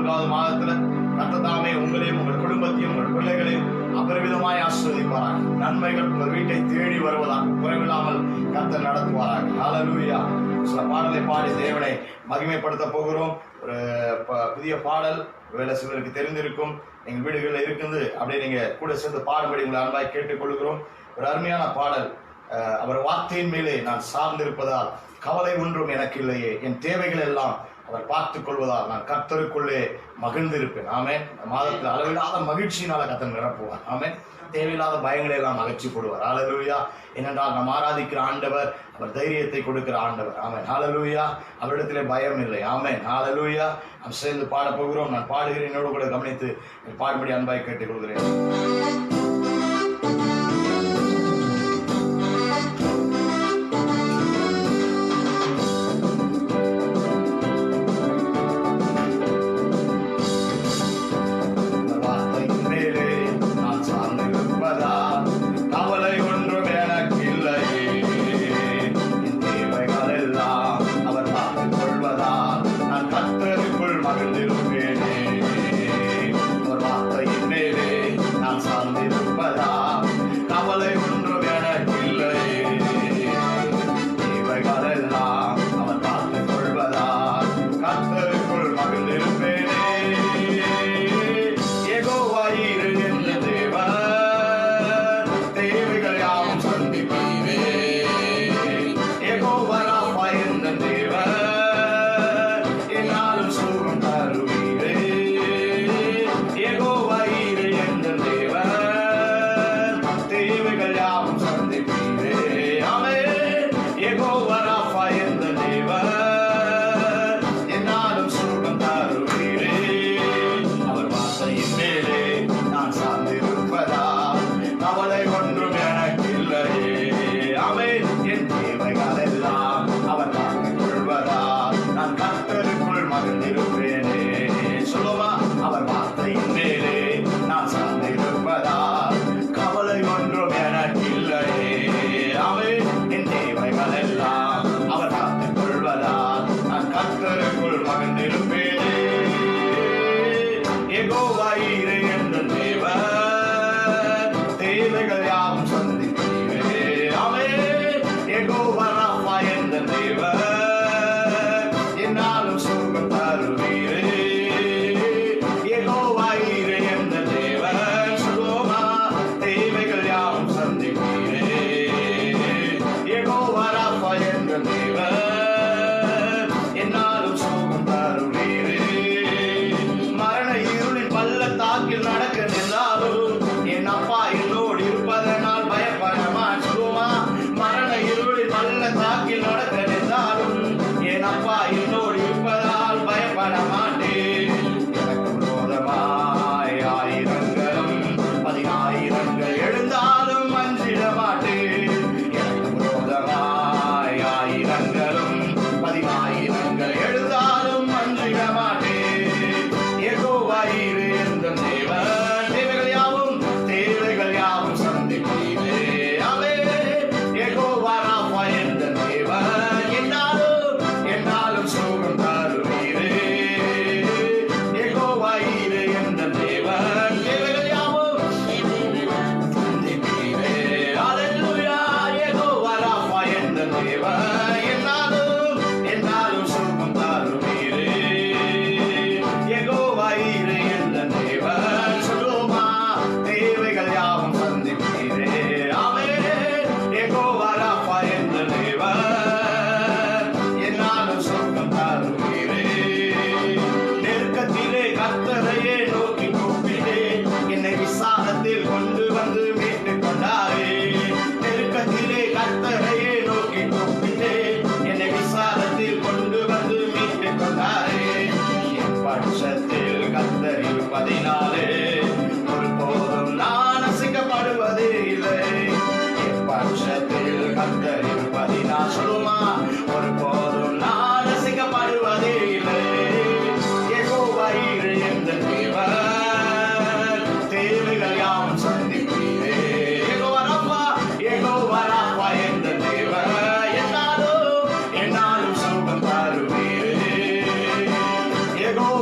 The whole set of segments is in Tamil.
4வது மாதத்துல கர்த்தர் உங்களையும் உங்கள் குடும்பத்தையும் உங்கள் பிள்ளைகளையும் அபரிவிதமாய் ஆசீர்வதிப்பாராக. நன்மைகள் உங்கள் வீட்டை தேடி வருவதாக குறைவில்லாமல் கர்த்தர் நடத்துவாராக. ஹல்லேலூயா. சில பாடலை பாடி தேவனை மகிமைப்படுத்த போகிறோம். ஒரு புதிய பாடல் வேலை சிலருக்கு தெரிந்திருக்கும், எங்கள் வீடுகளில் இருக்குது, அப்படியே நீங்க கூட சேர்ந்து பாடும்படி உங்களை அன்பாய் கேட்டுக்கொள்கிறோம். ஒரு அருமையான பாடல். அவர் வார்த்தையின் மேலே நான் சார்ந்திருப்பதால் கவலை ஒன்றும் எனக்கு இல்லையே, என் தேவைகள் எல்லாம் அவர் பார்த்துக் கொள்வதால் நான் கர்த்தருக்குள்ளே மகிழ்ந்திருப்பேன். ஆமென். மாதத்தில் அளவில்லாத மகிழ்ச்சியினால கர்த்தர் நிரப்புவார். ஆமென். தேவையில்லாத பயங்களை எல்லாம் அகற்றி போடுவார். ஹல்லேலூயா. ஏனென்றால் நாம் ஆராதிக்கிற ஆண்டவர் அவர் தைரியத்தை கொடுக்கிற ஆண்டவர். ஆமென். ஹல்லேலூயா. அவரிடத்திலே பயம் இல்லை. ஆமென். ஹல்லேலூயா. நாம் சேர்ந்து பாட போகிறோம். நான் பாடுகிறேன், என்னோடு கூட கவனித்து பாடும்படி அன்பாய் கேட்டுக் கொள்கிறேன். Ego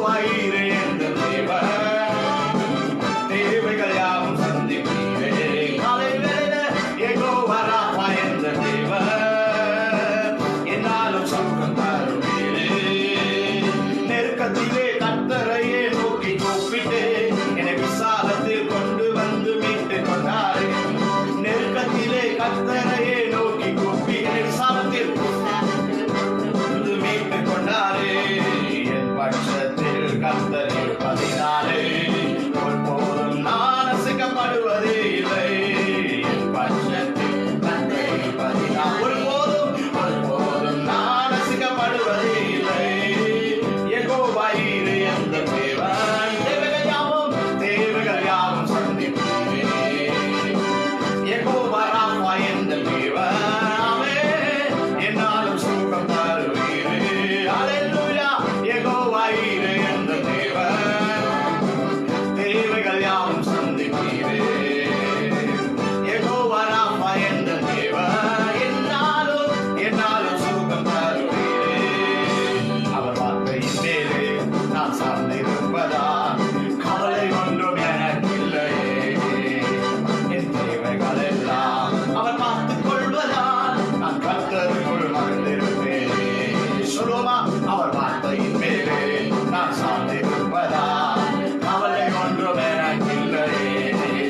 aire கர்த்தர் இருப்பதினாலே ஒருபோதும் நான் அசைக்கப்படுவதே இல்லை. என் பட்சத்தில் கர்த்தர் இருப்பதினால் ஒருபோதும் நான் அசைக்கப்படுவதே இல்லை. யெகோவா ஈரே எந்த தேவன், தேவைகள் யாவும் சந்திப்பீரே. யெகோவா ராஃபா எந்த தேவன், ஆமென், என்னாலும் சுகம் தருவீரே. அல்லேலூயா. யெகோவா ஈரே எந்த தேவன், தேவைகள் யாவும் சந்திப்பீரே. யெகோவா ராஃபா எந்த தேவன், என்னாலும் சுகம் தருவீரே. அவர் வார்த்தையின் மேலே நான் சார்ந்திருப்பதா கவலை ஒன்றும் எனக்கில்லையே. என் தேவைகள் எல்லாம் அவர் பார்த்துக் கொள்வதால் நான் கர்த்தருக்குள் மகிழ்ந்திருப்பேனே. சொல்லுவோமா? அவர் வார்த்தையின் மேலே நான் சார்ந்திருப்பதா கவலை ஒன்றும் எனக்கில்லையே.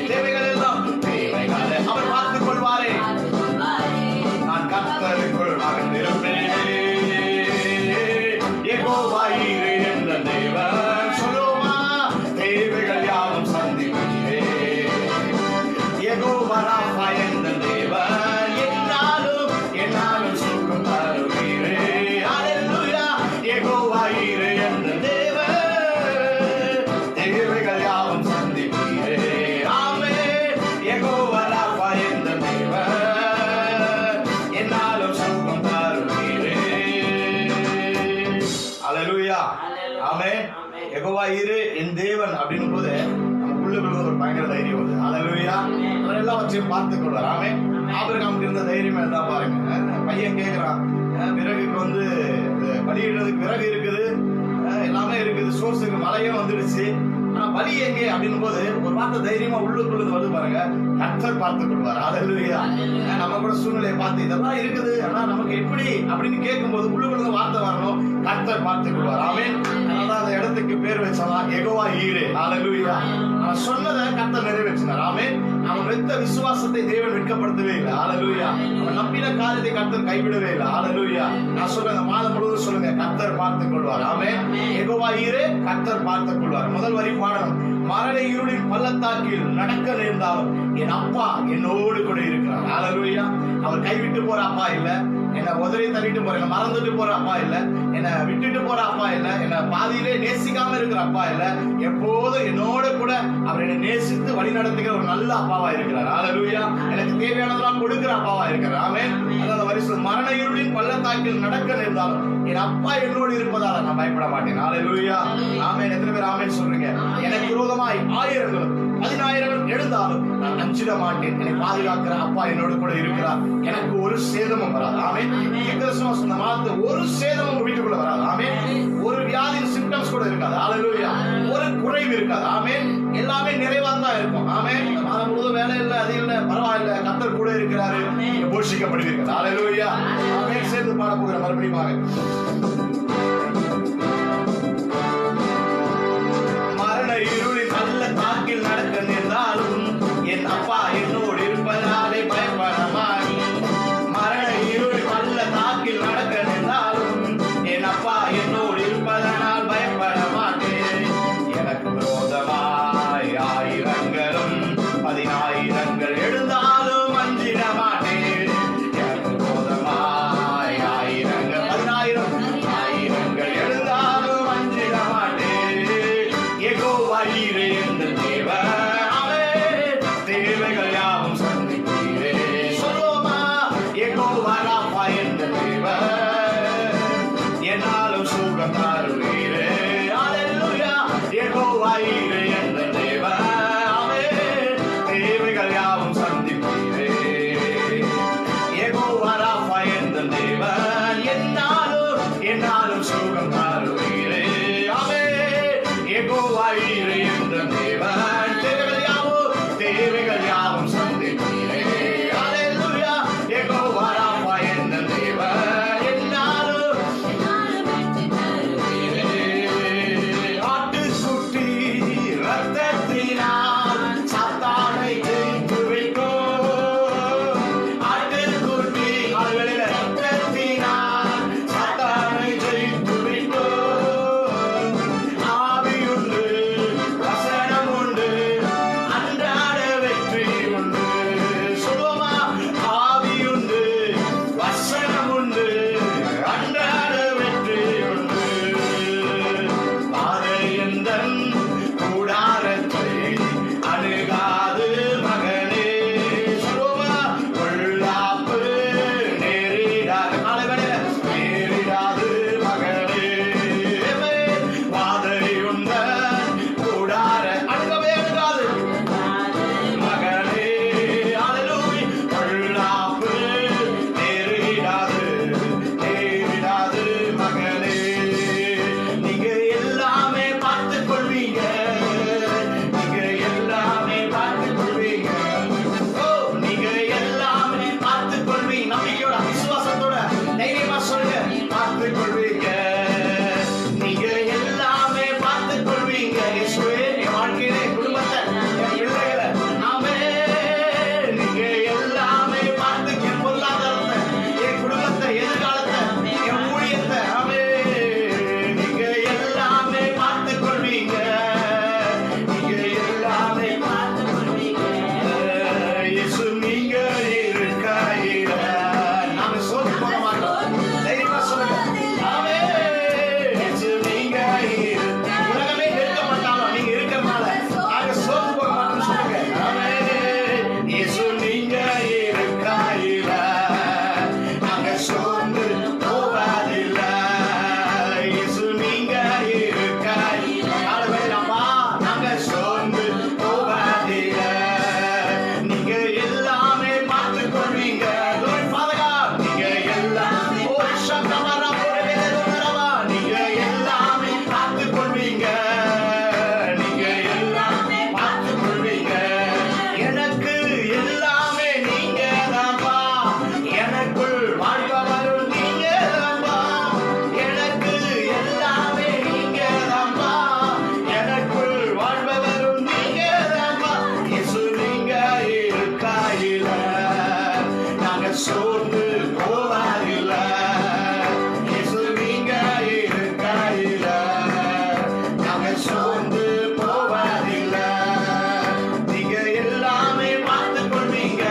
தேவைகள் அவர் பார்த்துக் கொள்வாரே. நான் கர்த்தருக்குள் மகிழ்ந்திருப்பேனே. யெகோவா ஈரே என்ற தேவன், சொல்லுவோமா? தேவைகள் யாவும் சந்திப்பீரே. யெகோவா ராஃபா என்ற தேவன், என்னாலும் சுகம் தருவீரே. அல்லேலூயா. யெகோவா ஈரே என்ற தேவன், தேவைகள் யாவும் சந்திப்பீரே. ஆமென். யெகோவா ராஃபா என்ற தேவன், என்னாலும் சுகம் தருவீரே. அல்லேலூயா. ஆமென். யெகோவா ஈரே என் தேவன் அப்படின்னும் போது நமக்குள்ள ஒரு பயங்கர தைரியம் வருது. அல்லேலூயா. அவர் எல்லாவற்றையும் பார்த்துக் கொள்வார். ஆமென். ஆபிரகாமுக்கு இருந்த தைரியமே தான் பாருங்க. பையன் கேட்கிறான், விறகுக்கு வந்து பலியிடுறதுக்கு விறகு இருக்குது, எல்லாமே இருக்குது, சோர்ஸுக்கு மழையும் வந்துடுச்சு, ஆனா பலி எங்கே அப்படின்னும் போது ஒரு வார்த்தை தைரியமா உள்ளுக்குள்ளது வந்து பாருங்க, கர்த்தர் பார்த்துக் கொள்வார். அல்லேலூயா. நம்ம கூட சூழ்நிலையை பார்த்து இதெல்லாம் இருக்குது ஆனா நமக்கு எப்படி அப்படின்னு கேட்கும் போது உள்ளுக்குள்ள வார்த்தை வரணும், கர்த்தர் பார்த்துக் கொள்வார். ஆமென். அதனால அந்த இடத்துக்கு பேர் வச்சலாம் யெகோவா ஈரே. அல்லேலூயா. அவன் சொன்னதை கர்த்தர் நிறைவேற்றினார். ஆமென். அவன் வைத்த விசுவாசத்தை தேவன் வெட்கப்படுத்தவே இல்லை. அல்லேலூயா. அவன் நம்பின காரியத்தை கர்த்தர் கைவிடவே இல்லை. அல்லேலூயா. நான் சொல்றேன், இந்த மாதம் முழுவதும் சொல்லுங்க, கர்த்தர் பார்த்துக் கொள்வார். ஆமென். யெகோவா ஈரே, கர்த்தர் பார்த்துக் கொள்வார். முதல் வரி பாடணும். மரண இருளின் பள்ளத்தாக்கில் நடக்க நேர்ந்தாலும் என் அப்பா என்னோடு கூட இருக்கிறார். அல்லேலூயா. அவர் கைவிட்டு போற அப்பா இல்ல, என்ன உதறி தள்ளிட்டு போற, என்ன மறந்துட்டு போற அப்பா இல்ல, என்ன விட்டுட்டு போற அப்பா இல்ல, என்ன பாதியிலே நேசிக்காம இருக்கிற அப்பா இல்ல, எப்போதும் என்னோட கூட அவர் என்னை நேசித்து வழி நடத்துகிற ஒரு நல்ல அப்பாவா இருக்கிறார். அல்லேலூயா. எனக்கு தேவையானதெல்லாம் கொடுக்கிற அப்பாவா இருக்கிறார். ஆமென். அதாவது வரிசை மரண இருளின் பள்ளத்தாக்கில் நடக்க நேர்ந்தாலும் என் அப்பா என்னோடு இருப்பதால நான் பயப்பட மாட்டேன். அல்லேலூயா. ஆமென். எத்தனை பேர் ஆமென் சொல்றீங்க? எனக்கு விரோதமாய் 1000 10,000 எழுந்தாலும் நான் அஞ்சிட மாட்டேன். என்னை பாதுகாக்கிற அப்பா என்னோடு கூட இருக்கிறார். எனக்கு ஒரு சேதமும் வராது. ஆமென். சொன்ன மாதத்தை ஒரு சேதமும் உங்க வீட்டுக்குள்ள வராது. ஆமென். ஒரு வியாதியின் சிம்டம்ஸ் கூட இருக்காது. அல்லேலூயா. ஒரு குறைவு இருக்காது. ஆமென். எல்லாமே நிறைவா தான் இருக்கும். ஆமென். இந்த மாதம் முழுவதும் வேலை இல்லை, அது இல்லை, பரவாயில்ல, கர்த்தர் கூட இருக்கிறாரு, நீங்க போஷிக்கப்படுவீர்கள். அல்லேலூயா. ஆமென். சேர்ந்து பாட போகிற மறுபடியும் மரண இருளின் பள்ளத்தாக்கில் நடக்க நேர்ந்தாலும் என் அப்பா என்னோடு இருப்பதாலே பயப்பட மாட்டேன். மரண இருளின் பள்ளத்தாக்கில் நடக்க நேர்ந்தாலும் என் அப்பா என்னோடு இருப்பதனால் பயப்பட மாட்டேன். எனக்கு விரோதமாய் 1000களும் 10,000 எழுந்தாலும் அஞ்சிட மாட்டேன். எனக்கு விரோதமாய் 1000 10,000 எழுந்தாலும் அஞ்சிட மாட்டேன். யெகோவா ஈரே என்ற தேவன், ஆமென், தேவைகள் யாவும் சந்திப்பீரே. சொல்லுவோமா? யெகோவா ராஃபா என்ற தேவன், என்னாலும் சுகம் தருவீரே. அல்லேலூயா. யெகோவா ஈரே என்ற தேவன், ஆமென், தேவைகள் யாவும் சந்திப்பீரே. யெகோவா ராஃபா என்ற தேவன், என்னாலும் சுகம் தருவீரே. ஆமென். யெகோவா ஈரே என்ற தேவன், தேவைகள் யாவும் சந்திப்பீரே. அல்லேலூயா. யெகோவா ராஃபா என்ற தேவன், என்னாலும் ஆட்டுக்குட்டி ரத்தத்தினால் சாத்தானை ஜெயித்து விட்டோம். ஆட்டுக்குட்டி ரத்தத்தினால் சாத்தானை ஜெயித்து விட்டோம். ஆவி உந்தன் கூடாரத்தை அணுகாது மகனே. சொல்லுவோமா? பொல்லாப்பு நேரிடாது நேரிடாது மகனே. வாதை உந்தன் கூடார அணுகவே அணுகாது மகனே. அல்லேலூயா. பொல்லாப்பு நேரிடாது நேரிடாது மகனே. நீங்க எல்லாமே பார்த்துக் கொள்வீங்க, நீங்க எல்லாமே பார்த்துக் கொள்வீங்க. ஓ, நீங்க எல்லாமே பார்த்துக் கொள்வீங்க. நம்பிக்கையோட விசுவாசத்தோட தைரியமா சொல்லுங்க, பார்த்துக் கொள்வீங்க. நீங்க எல்லாமே பார்த்துக் கொள்வீங்க. இயேசுவே, என் வாழ்க்கையில, என் குடும்பத்தை, என் பிள்ளைகளை, ஆமென். நீங்க எல்லாமே பார்த்து என் பொருளாதாரத்தை, என் குடும்பத்தை, எதிர்காலத்தை, என் ஊழியத்தை, ஆமென். நீங்க எல்லாமே பார்த்துக் கொள்வீங்க. நீங்க எல்லாமே பார்த்துக் கொள்வீங்க. இயேசு நீங்க இருக்கையில நாம சோர்ந்து போக மாட்டோம். தைரியமா சொல்லுங்க, ஆமென். இயேசு நீங்க உலகமே நெருக்கப்பட்டாலும் நீங்க இருக்கிறதுனால நாங்க சோர்ந்து போக மாட்டோம்னு சொல்லுங்க, ஆமென். இயேசு நீங்க இருக்கையில நாங்க சோர்ந்து போவதில்லை. இயேசு நீங்க இருக்கையில ஆளவேலாமா நாங்க சோர்ந்து போவதில்லை. நீங்க எல்லாமே பார்த்துக் கொள்வீங்க. Lord Father God, நீங்க எல்லாமே ஒரு சத்தமரா ஒரு வேதமரா நீங்க எல்லாமே பார்த்துக் கொள்வீங்க. நீங்க எல்லாமே பார்த்துக் கொள்வீங்க. எனக்கு எல்லாமே நீங்க தான்பா, எனக்குள் வாழ்பவரும் நீங்க தான்பா. எனக்கு எல்லாமே நீங்க தான்பா, எனக்குள் வாழ்பவரும் நீங்க தான்பா. இயேசு நீங்க இருக்கையில நாங்க சோர்ந்து போவதில்லை. இயேசு நீங்க இருக்கையில நாங்க சோர்ந்து போவதில்லை. நீங்க எல்லாமே பார்த்துக் கொள்வீங்க.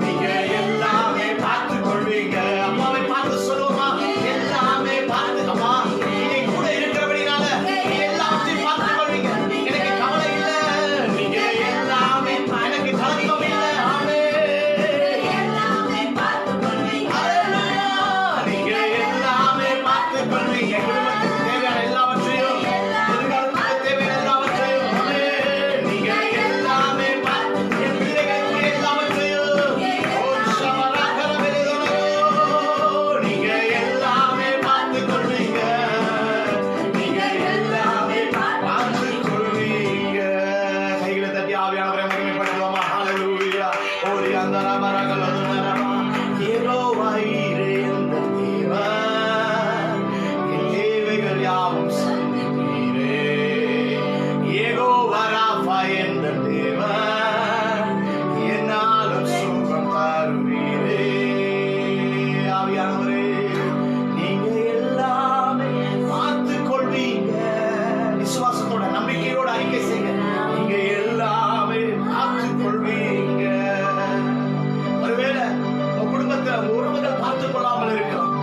நீங்க எல்லாமே பார்த்துக் கொள்வீங்க. அம்மாவை பார்த்து சொல்லுவோமா? எல்லாமே பார்த்து அம்மா நீங்க கூட இருக்கிறபடினால நீங்க எல்லாத்தையும் பார்த்துக் கொள்வீங்க. எனக்கு கவலை இல்லை. நீங்க எல்லாமே எனக்கு கலக்கம் இல்லை. ஆமென். அல்லேலூயா. நீங்க எல்லாமே பார்த்துக் கொள்வீங்க. குடும்பத்துக்கு தேவையான எல்லாவற்றையும், எதிர்காலத்துக்கு தேவையான எல்லாவற்றையும், ஆமென். நீங்க எல்லாமே பார்த்து என் பிள்ளைகளுக்கு எல்லாவற்றையும், ஓ சமராகரவிலோ, நீங்க எல்லாமே பார்த்துக் கொள்வீங்க. நீங்க எல்லாமே பார்த்துக் கொள்வீங்க. கைகளை தட்டி ஆவியானவரை மகிமைப்படுத்துவோமா? ஹல்லேலூயா. ஓடி அந்த ரபரகலதுனரமா யெகோவாயிரே இந்த தேவன் என் தேவைகள் யாவும் சந்திப்பீரே. யெகோவா ராஃபா என்ற தேவன் என்னாலும் சுகம் தருவீரே. ஆவியானவரே, நீங்க எல்லாமே பார்த்துக் கொள்வீங்க. விசுவாசத்தோட நம்பிக்கையோட அறிக்கை செய்யுங்க. நீங்க எல்லாமே பார்த்துக் கொள்வீங்க. ஒருவேளை உங்க குடும்பத்துல உங்க உறவுகள் பார்த்துக் கொள்ளாமல் இருக்கலாம்.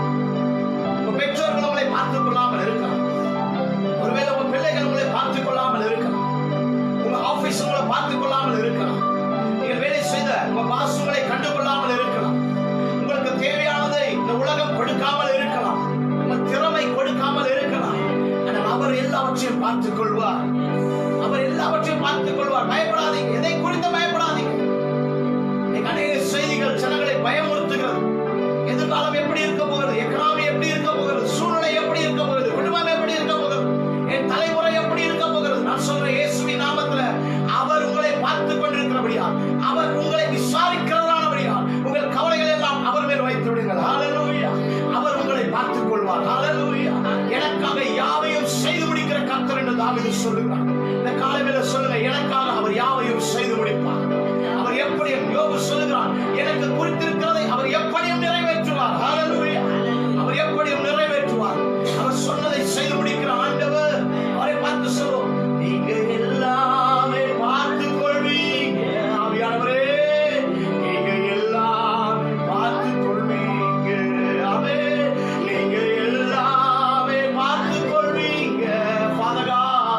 உங்க பெற்றோர்கள் உங்களை பார்த்துக் கொள்ளாமல் இருக்கலாம். ஒருவேளை உங்க பிள்ளைகள் உங்களை பார்த்துக் கொள்ளாமல் இருக்கலாம். உங்க ஆபீஸ் உங்களை பார்த்துக் கொள்ளாமல் இருக்கலாம். நீங்கள் வேலை செய்த உங்க பாஸ் உங்களை கண்டு கொள்ளாமல் இருக்கலாம். உங்களுக்கு தேவையானதை இந்த உலகம் கொடுக்காமல் இருக்கலாம். உங்க திறமை கொடுக்காமல் இருக்கலாம். ஆனால் அவர் எல்லாவற்றையும் பார்த்துக் கொள்வார். அவர் எல்லாவற்றையும் பார்த்துக் கொள்வார். பயப்படாதீங்க. எதை குறித்து பயப்படாதீங்க. அநேக செய்திகள் ஜனங்களை பயமுறுத்துகிறது. எதிர்காலம் எப்படி இருக்க போகிறது, எக்கனாமி எப்படி இருக்க போகிறது, சூழ்நிலை எப்படி இருக்க போகிறது, குடும்பம் எப்படி இருக்க போகிறது, என் தலைமுறை எப்படி இருக்க போகிறது. நான் சொல்றேன், இயேசுவின் நாமத்துல அவர் உங்களை பார்த்துக் கொண்டிருக்கிறபடியா, அவர் உங்களை விசாரிக்கிறதானபடியா, உங்கள் கவலைகள் எல்லாம் அவர் மேல் வைத்து விடுங்கள். ஹல்லேலூயா. அவர் உங்களை பார்த்துக் கொள்வார். ஹல்லேலூயா. எனக்காக யாவையும் செய்து முடிக்கிற கர்த்தர் என்று தாவீது சொல்லுகிறார். இந்த காலையில சொல்லுங்க, எனக்காக அவர் யாவையும் செய்து முடிப்பார். அவர் எப்படியும் யோபு சொல்லுகிறார், எனக்கு குறித்திருக்கிறதை அவர் எப்படியும் நிறைவேற்றுவார். ஹல்லேலூயா. அவர் எப்படியும் நிறைவேற்றுவார். அவர் சொன்னதை செய்து முடிக்கிற ஆண்டவர். அவரை பார்த்து சொல்லுவோம், நீங்க எல்லாமே பார்த்துக் கொள்வீங்க. ஆவியானவரே, நீங்க எல்லாமே பார்த்துக் கொள்வீங்க. ஆமென். நீங்க எல்லாமே பார்த்துக் கொள்வீங்க. Father God,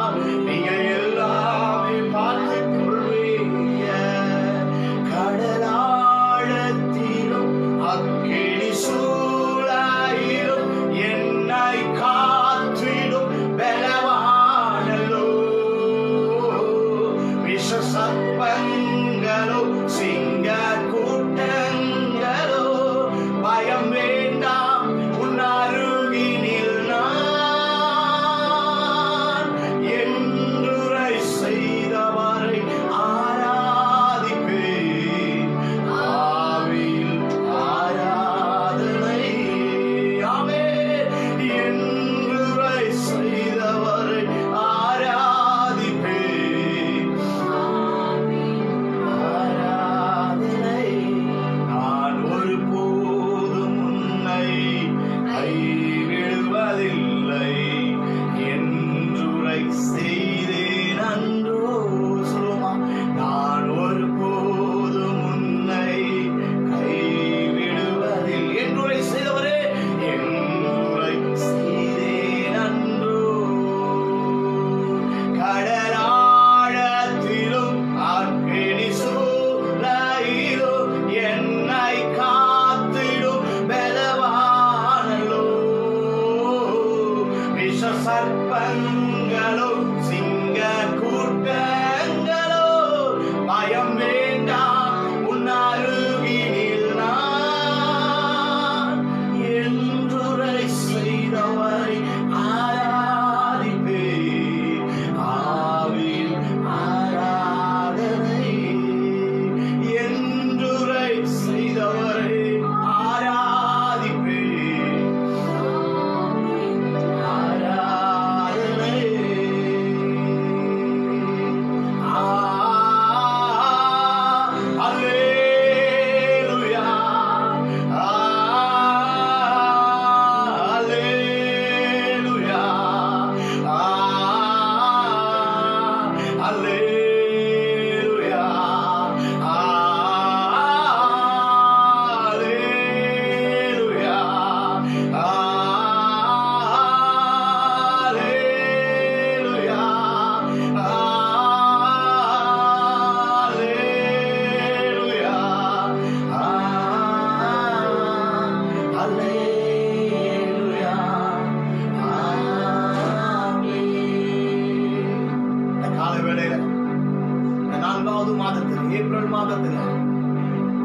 ஏப்ரல் மாதத்துல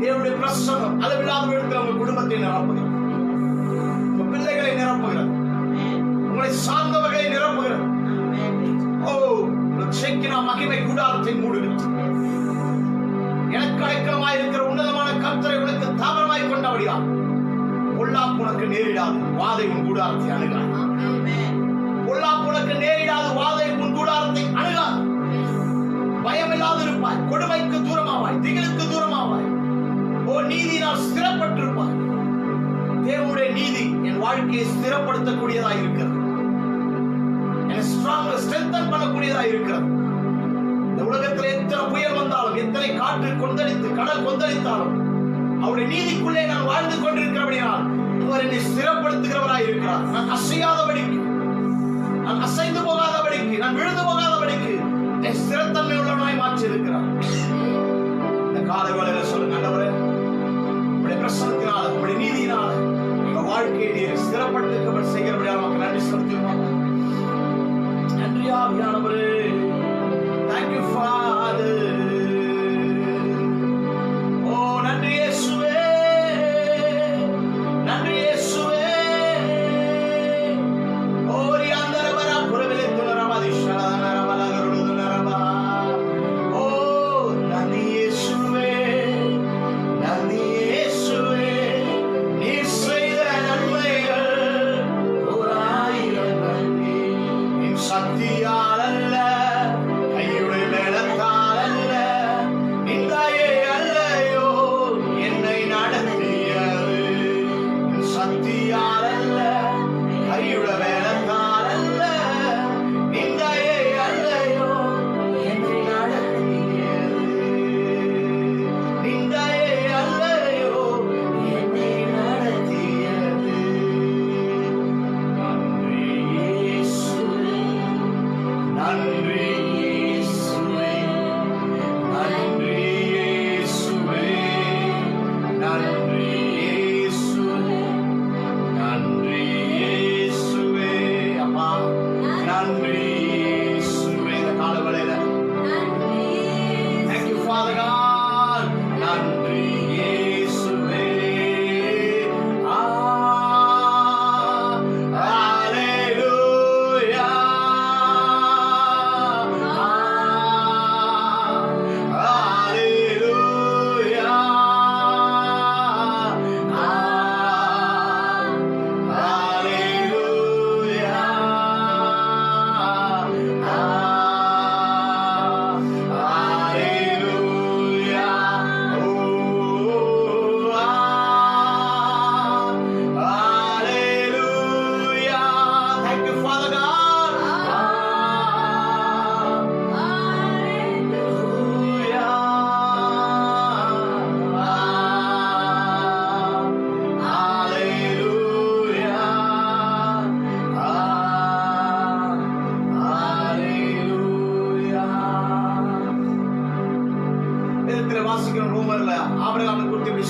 தேவனுடைய பிரசன்னம் அளவில்லாத இடத்துல உங்க குடும்பத்தை நிரப்புகிறது, உங்க பிள்ளைகளை நிரப்புகிறது, உங்களை சார்ந்தவர்களை நிரப்புகிறது. ஓ, மகிமை கூடாரத்தை மூடுகிறது. எனக்கு அடைக்கலமாய் இருக்கிற உன்னதமான கர்த்தரை உனக்கு தாவரமாய் கொண்டபடியா பொல்லாப்பு உனக்கு நேரிடாது, வாதை உன் கூடாரத்தை அணுகாது. பொல்லாப்பு உனக்கு நேரிடாது, வாதை உன் கூடாரத்தை அணுகாது. பயமில்லாது இருப்பாய், கொடுமைக்கு தூரமாவாய், திகிலுக்கு தூரமாவாய். ஓ, நீதியினால் ஸ்திரப்பட்டிருப்பாய். தேவனுடைய நீதி என் வாழ்க்கையை ஸ்திரப்படுத்தக்கூடியதா இருக்கிறது, என்னை ஸ்ட்ரெங்தன் பண்ணக்கூடியதா இருக்கிறது. இந்த உலகத்தில் எத்தனை புயல் வந்தாலும், எத்தனை காற்று கொந்தளித்து கடல் கொந்தளித்தாலும் அவருடைய நீதிக்குள்ளே நான் வாழ்ந்து கொண்டிருக்கிறபடியால் அவர் என்னை ஸ்திரப்படுத்துகிறவராய் இருக்கிறார். நான் அசையாதபடிக்கு, நான் அசைந்து போகாதபடிக்கு, நான் விழுந்து போகாதபடிக்கு என்னை ஸ்திரத்தன்மை உள்ளவனாய் மாற்றி இருக்கிறார். இந்த காலை வேளையில சொல்லுங்க, ஆண்டவரே, உங்களுடைய பிரசன்னத்தினால, உங்களுடைய நீதியினால எங்க வாழ்க்கையை நீர் ஸ்திரப்படுத்த செய்கிறபடியால் நமக்கு நன்றி செலுத்துவோம். நன்றி ஆவியானவரே. Thank you, Father. Oh, நன்றி இயேசுவே, நன்றி இயேசுவே. ஓரி அந்தரவரா புரவிலே துனரமதிஷா நரவலகருதுனரபா. ஓ, நன்றி இயேசுவே, நன்றி இயேசுவே. நீர் செய்த நன்மைகள் ஓராயிரம் நன்றி. என் சக்தியால் அல்ல,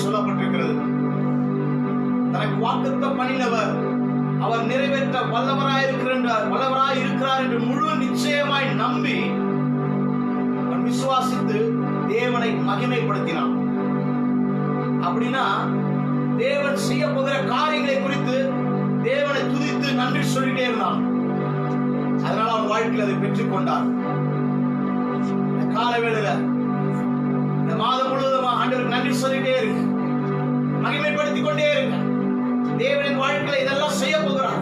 சொல்லப்பட்டிருக்கிறது, தனக்கு வாக்குத்தத்தம் பண்ணினவர் அவர் நிறைவேற்ற வல்லவராய் இருக்கிறார் என்று முழு நிச்சயமாய் நம்பி விசுவாசித்து தேவனை மகிமைப்படுத்தினான். அப்படின்னா தேவன் செய்ய போகிற காரியங்களை குறித்து தேவனை துதித்து நன்றி சொல்லிட்டே இருந்தான். அதனால அவன் வாழ்க்கையில் அதை பெற்றுக் கொண்டார். கால வேளையில இந்த மாதம் முழுவதும் ஆண்டவருக்கு நன்றி சொல்லிட்டே இருக்கு, மகிமைப்படுத்திக் கொண்டே இருக்கு. தேவனின் வாழ்க்கையில இதெல்லாம் செய்ய போகிறார்.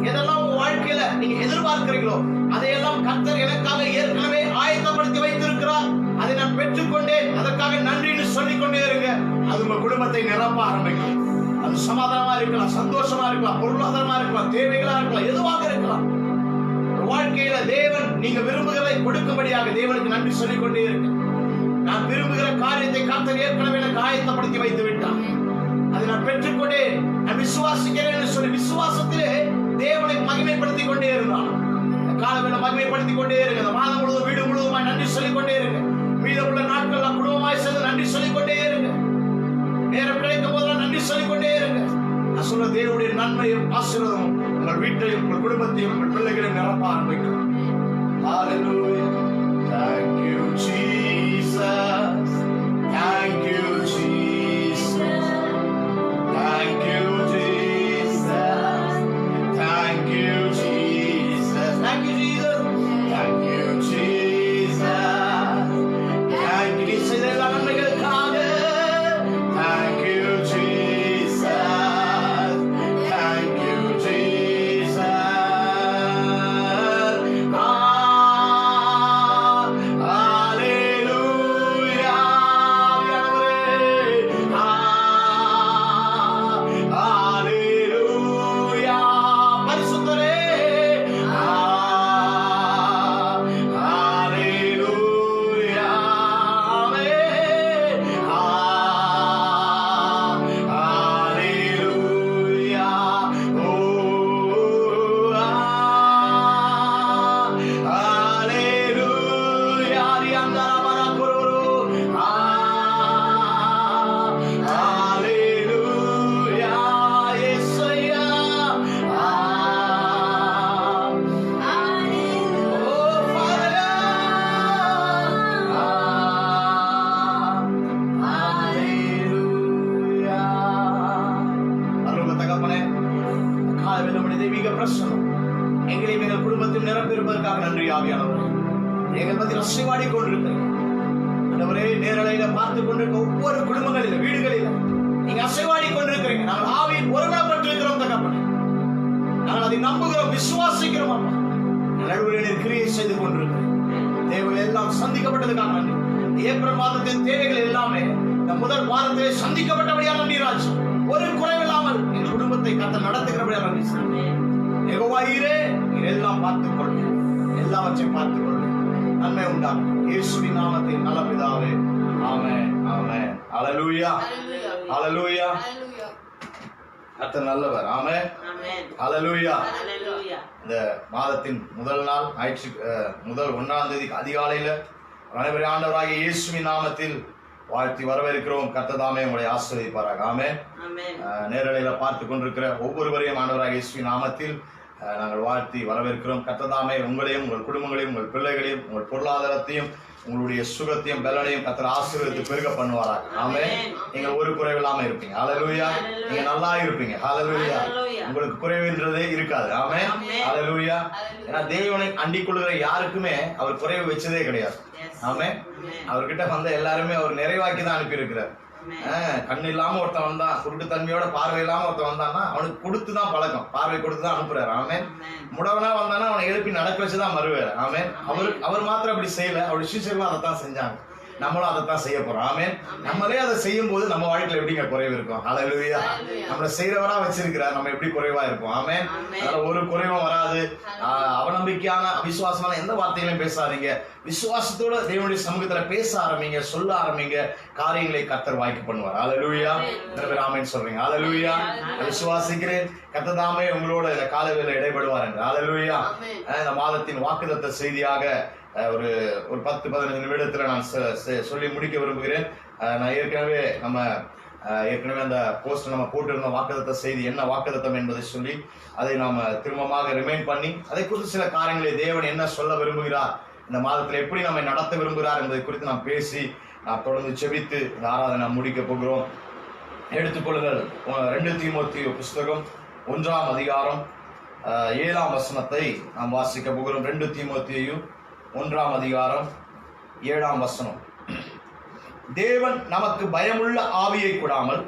எதெல்லாம் உங்க வாழ்க்கையில நீங்க எதிர்பார்க்கிறீங்களோ அதையெல்லாம் கர்த்தர் எனக்காக ஏற்கனவே ஆயத்தப்படுத்தி வைத்திருக்கிறார். அதை நான் பெற்றுக்கொண்டேன், அதற்காக நன்றின்னு சொல்லிக் கொண்டே இருங்க. அது உங்க குடும்பத்தை நிரப்ப ஆரம்பிக்கும். அது சமாதானமா இருக்கலாம், சந்தோஷமா இருக்கலாம், பொருளாதாரமா இருக்கலாம், தேவைகளா இருக்கலாம், எதுவாக இருக்கலாம். வாழ்க்கையில தேவன் நீங்க விரும்புகிறதை கொடுக்கும்படியாக தேவனுக்கு நன்றி சொல்லிக் கொண்டே இருக்கு. நான் விரும்புகிற காரியத்தை கர்த்தர் ஏற்கனவே எனக்கு ஆயத்தப்படுத்தி வைத்து விட்டான். அதை நான் பெற்றுக்கொண்டே நான் விசுவாசிக்கிறேன் என்று சொல்லி விசுவாசத்திலே தேவனை மகிமைப்படுத்திக் கொண்டே இருந்தான். காலவேளை மகிமைப்படுத்திக் கொண்டே இருக்கு. அந்த மாதம் முழுவதும் வீடு முழுவதுமாய் நன்றி சொல்லிக் கொண்டே இருக்கு. மீதமுள்ள நாட்கள் குடும்பமாய் சேர்ந்து நன்றி சொல்லிக் கொண்டே இருக்கு. நேரம் கிடைக்கும் போதெல்லாம் நன்றி சொல்லிக் கொண்டே இருக்கு. நான் சொல்ற தேவனுடைய நன்மையும் ஆசீர்வாதமும் உங்கள் வீட்டையும் உங்கள் குடும்பத்தையும் உங்கள் பிள்ளைகளையும் நிரப்ப ஆரம்பிக்கும். Hallelujah. Thank you, Jesus. எங்கள் மத்தியில் அசைவாடி கொண்டிருக்கிறீங்க. ஆண்டவரே, நேரலையில பார்த்து கொண்டிருக்க ஒவ்வொரு குடும்பங்களிலும் வீடுகளிலும் நீங்க அசைவாடி கொண்டிருக்கிறீங்க. நாங்கள் ஆவியில் ஒருமைப்பட்டிருக்கிறோம் தகப்பனே. நாங்கள் அதை நம்புகிறோம், விசுவாசிக்கிறோம். அப்பா, நடுவரில் கிரியை செய்து கொண்டிருக்கிறேன். தேவைகள் எல்லாம் சந்திக்கப்பட்டதுக்காக நன்றி. ஏப்ரல் மாதத்தின் தேவைகள் எல்லாமே இந்த முதல் வாரத்திலே சந்திக்கப்பட்டபடியாக நன்றி ராஜா. ஒரு குறைவில்லாமல் எங்கள் குடும்பத்தை கர்த்தர் நடத்துகிறபடியாக நன்றி. யெகோவா ஈரே, இதெல்லாம் பார்த்துக் கொள்ளுங்க, எல்லாவற்றையும் பார்த்துக் கொள்ளுங்க. நன்மை உண்டாகும் இயேசுவின் நாமத்தில் நல்ல பிதாவே, ஆமென், ஆமென். ஹல்லேலூயா, ஹல்லேலூயா. கர்த்தர் நல்லவர். ஆமென், ஹல்லேலூயா. இந்த மாதத்தின் முதல் நாள் முதல் 1ஆம் தேதி அதிகாலையில அனைவரும் ஆண்டவராகிய இயேசுவின் நாமத்தில் வாழ்த்தி வரவேற்கிறோம். கர்த்தர் தாமே உங்களை ஆசீர்வதிப்பாராக. ஆமென். நேரலையில பார்த்து கொண்டிருக்கிற ஒவ்வொருவரையும் ஆண்டவராகிய இயேசுவின் நாமத்தில் நாங்கள் வாழ்த்தி வரவேற்கிறோம். கர்த்தர் தாமே உங்களையும், உங்கள் குடும்பங்களையும், உங்கள் பிள்ளைகளையும், உங்கள் பொருளாதாரத்தையும், உங்களுடைய சுகத்தையும் பலனையும் கர்த்தர் ஆசீர்வதித்து பெருக பண்ணுவாராக. ஆமென். நீங்க ஒரு குறைவில்லாம இருப்பீங்க. ஹல்லேலூயா. நீங்க நல்லா இருப்பீங்க. ஹல்லேலூயா. உங்களுக்கு குறைவுன்றதே இருக்காது. ஆமென், ஹல்லேலூயா. ஏன்னா தேவனை அண்டிக் கொள்கிற யாருக்குமே அவர் குறைவு வச்சதே கிடையாது. ஆமென். அவர்கிட்ட வந்த எல்லாருமே அவர் நிறைவாக்கி தான் அனுப்பி இருக்கிறார். கண்ணு இல்லாம ஒருத்தன் வந்தான், குருட்டு தன்மையோட பார்வை இல்லாம ஒருத்தன் வந்தான்னா அவனுக்கு கொடுத்துதான் பழக்கம், பார்வை கொடுத்துதான் அனுப்புறாரு. ஆமென். முடவனா வந்தானா அவனை எழுப்பி நடக்க வச்சுதான் மறுவாரு. ஆமென். அவர் மாத்திரம் அப்படி செய்யல, அவருடைய சீஷர்களும் அதைத்தான் செஞ்சாங்க. நம்மளும் அதைத்தான் செய்ய போறோம். ஆமென். நம்மளே அதை செய்யும் போது நம்ம வாழ்க்கையில எப்படிங்க குறைவு இருக்கும்? ஹல்லேலூயா. நம்மளை செய்யறவரா வச்சிருக்கிறார், நம்ம எப்படி குறைவா இருப்போம்? ஆமென். அதனால ஒரு குறைவும் வராது. அவநம்பிக்கையான அவிசுவாசமான எந்த வார்த்தைகளையும் பேசாதீங்க. விசுவாசத்தோட தேவனுடைய சமூகத்துல பேச ஆரம்பிங்க, சொல்ல ஆரம்பிங்க. காரியங்களை கர்த்தர் வாய்க்கு பண்ணுவார். ஹல்லேலூயா. ஆமென் சொல்றீங்க. ஹல்லேலூயா. விசுவாசிக்கிறேன். கர்த்தர் தாமே உங்களோட இந்த காலவேளையில இடைபடுவார் என்று. ஹல்லேலூயா. இந்த மாதத்தின் வாக்குத்தத்த செய்தியாக ஒரு 10-15 நிமிடத்துல நான் சொல்லி முடிக்க விரும்புகிறேன். நான் ஏற்கனவே அந்த போஸ்ட் நம்ம போட்டிருந்த வாக்குத்தத்த செய்தி என்ன வாக்குத்தத்தம் என்பதை சொல்லி அதை நாம திரும்பமாக ரிமைண்ட் பண்ணி அதை குறித்து சில காரியங்களை தேவன் என்ன சொல்ல விரும்புகிறார், இந்த மாதத்தில் எப்படி நம்மை நடத்த விரும்புகிறார் என்பதை குறித்து நாம் பேசி நாம் தொடர்ந்து செபித்து இந்த ஆராதனை முடிக்க போகிறோம். எடுத்துக்கொள்ளுங்கள் 2 தீமோத்தேயு புஸ்தகம் 1ஆம் அதிகாரம் 7ஆம் வசனத்தை நாம் வாசிக்க போகிறோம். 2 தீமோத்தேயு 1ஆம் அதிகாரம் 7ஆம் வசனம். தேவன் நமக்கு பயமுள்ள ஆவியை கொடாமல்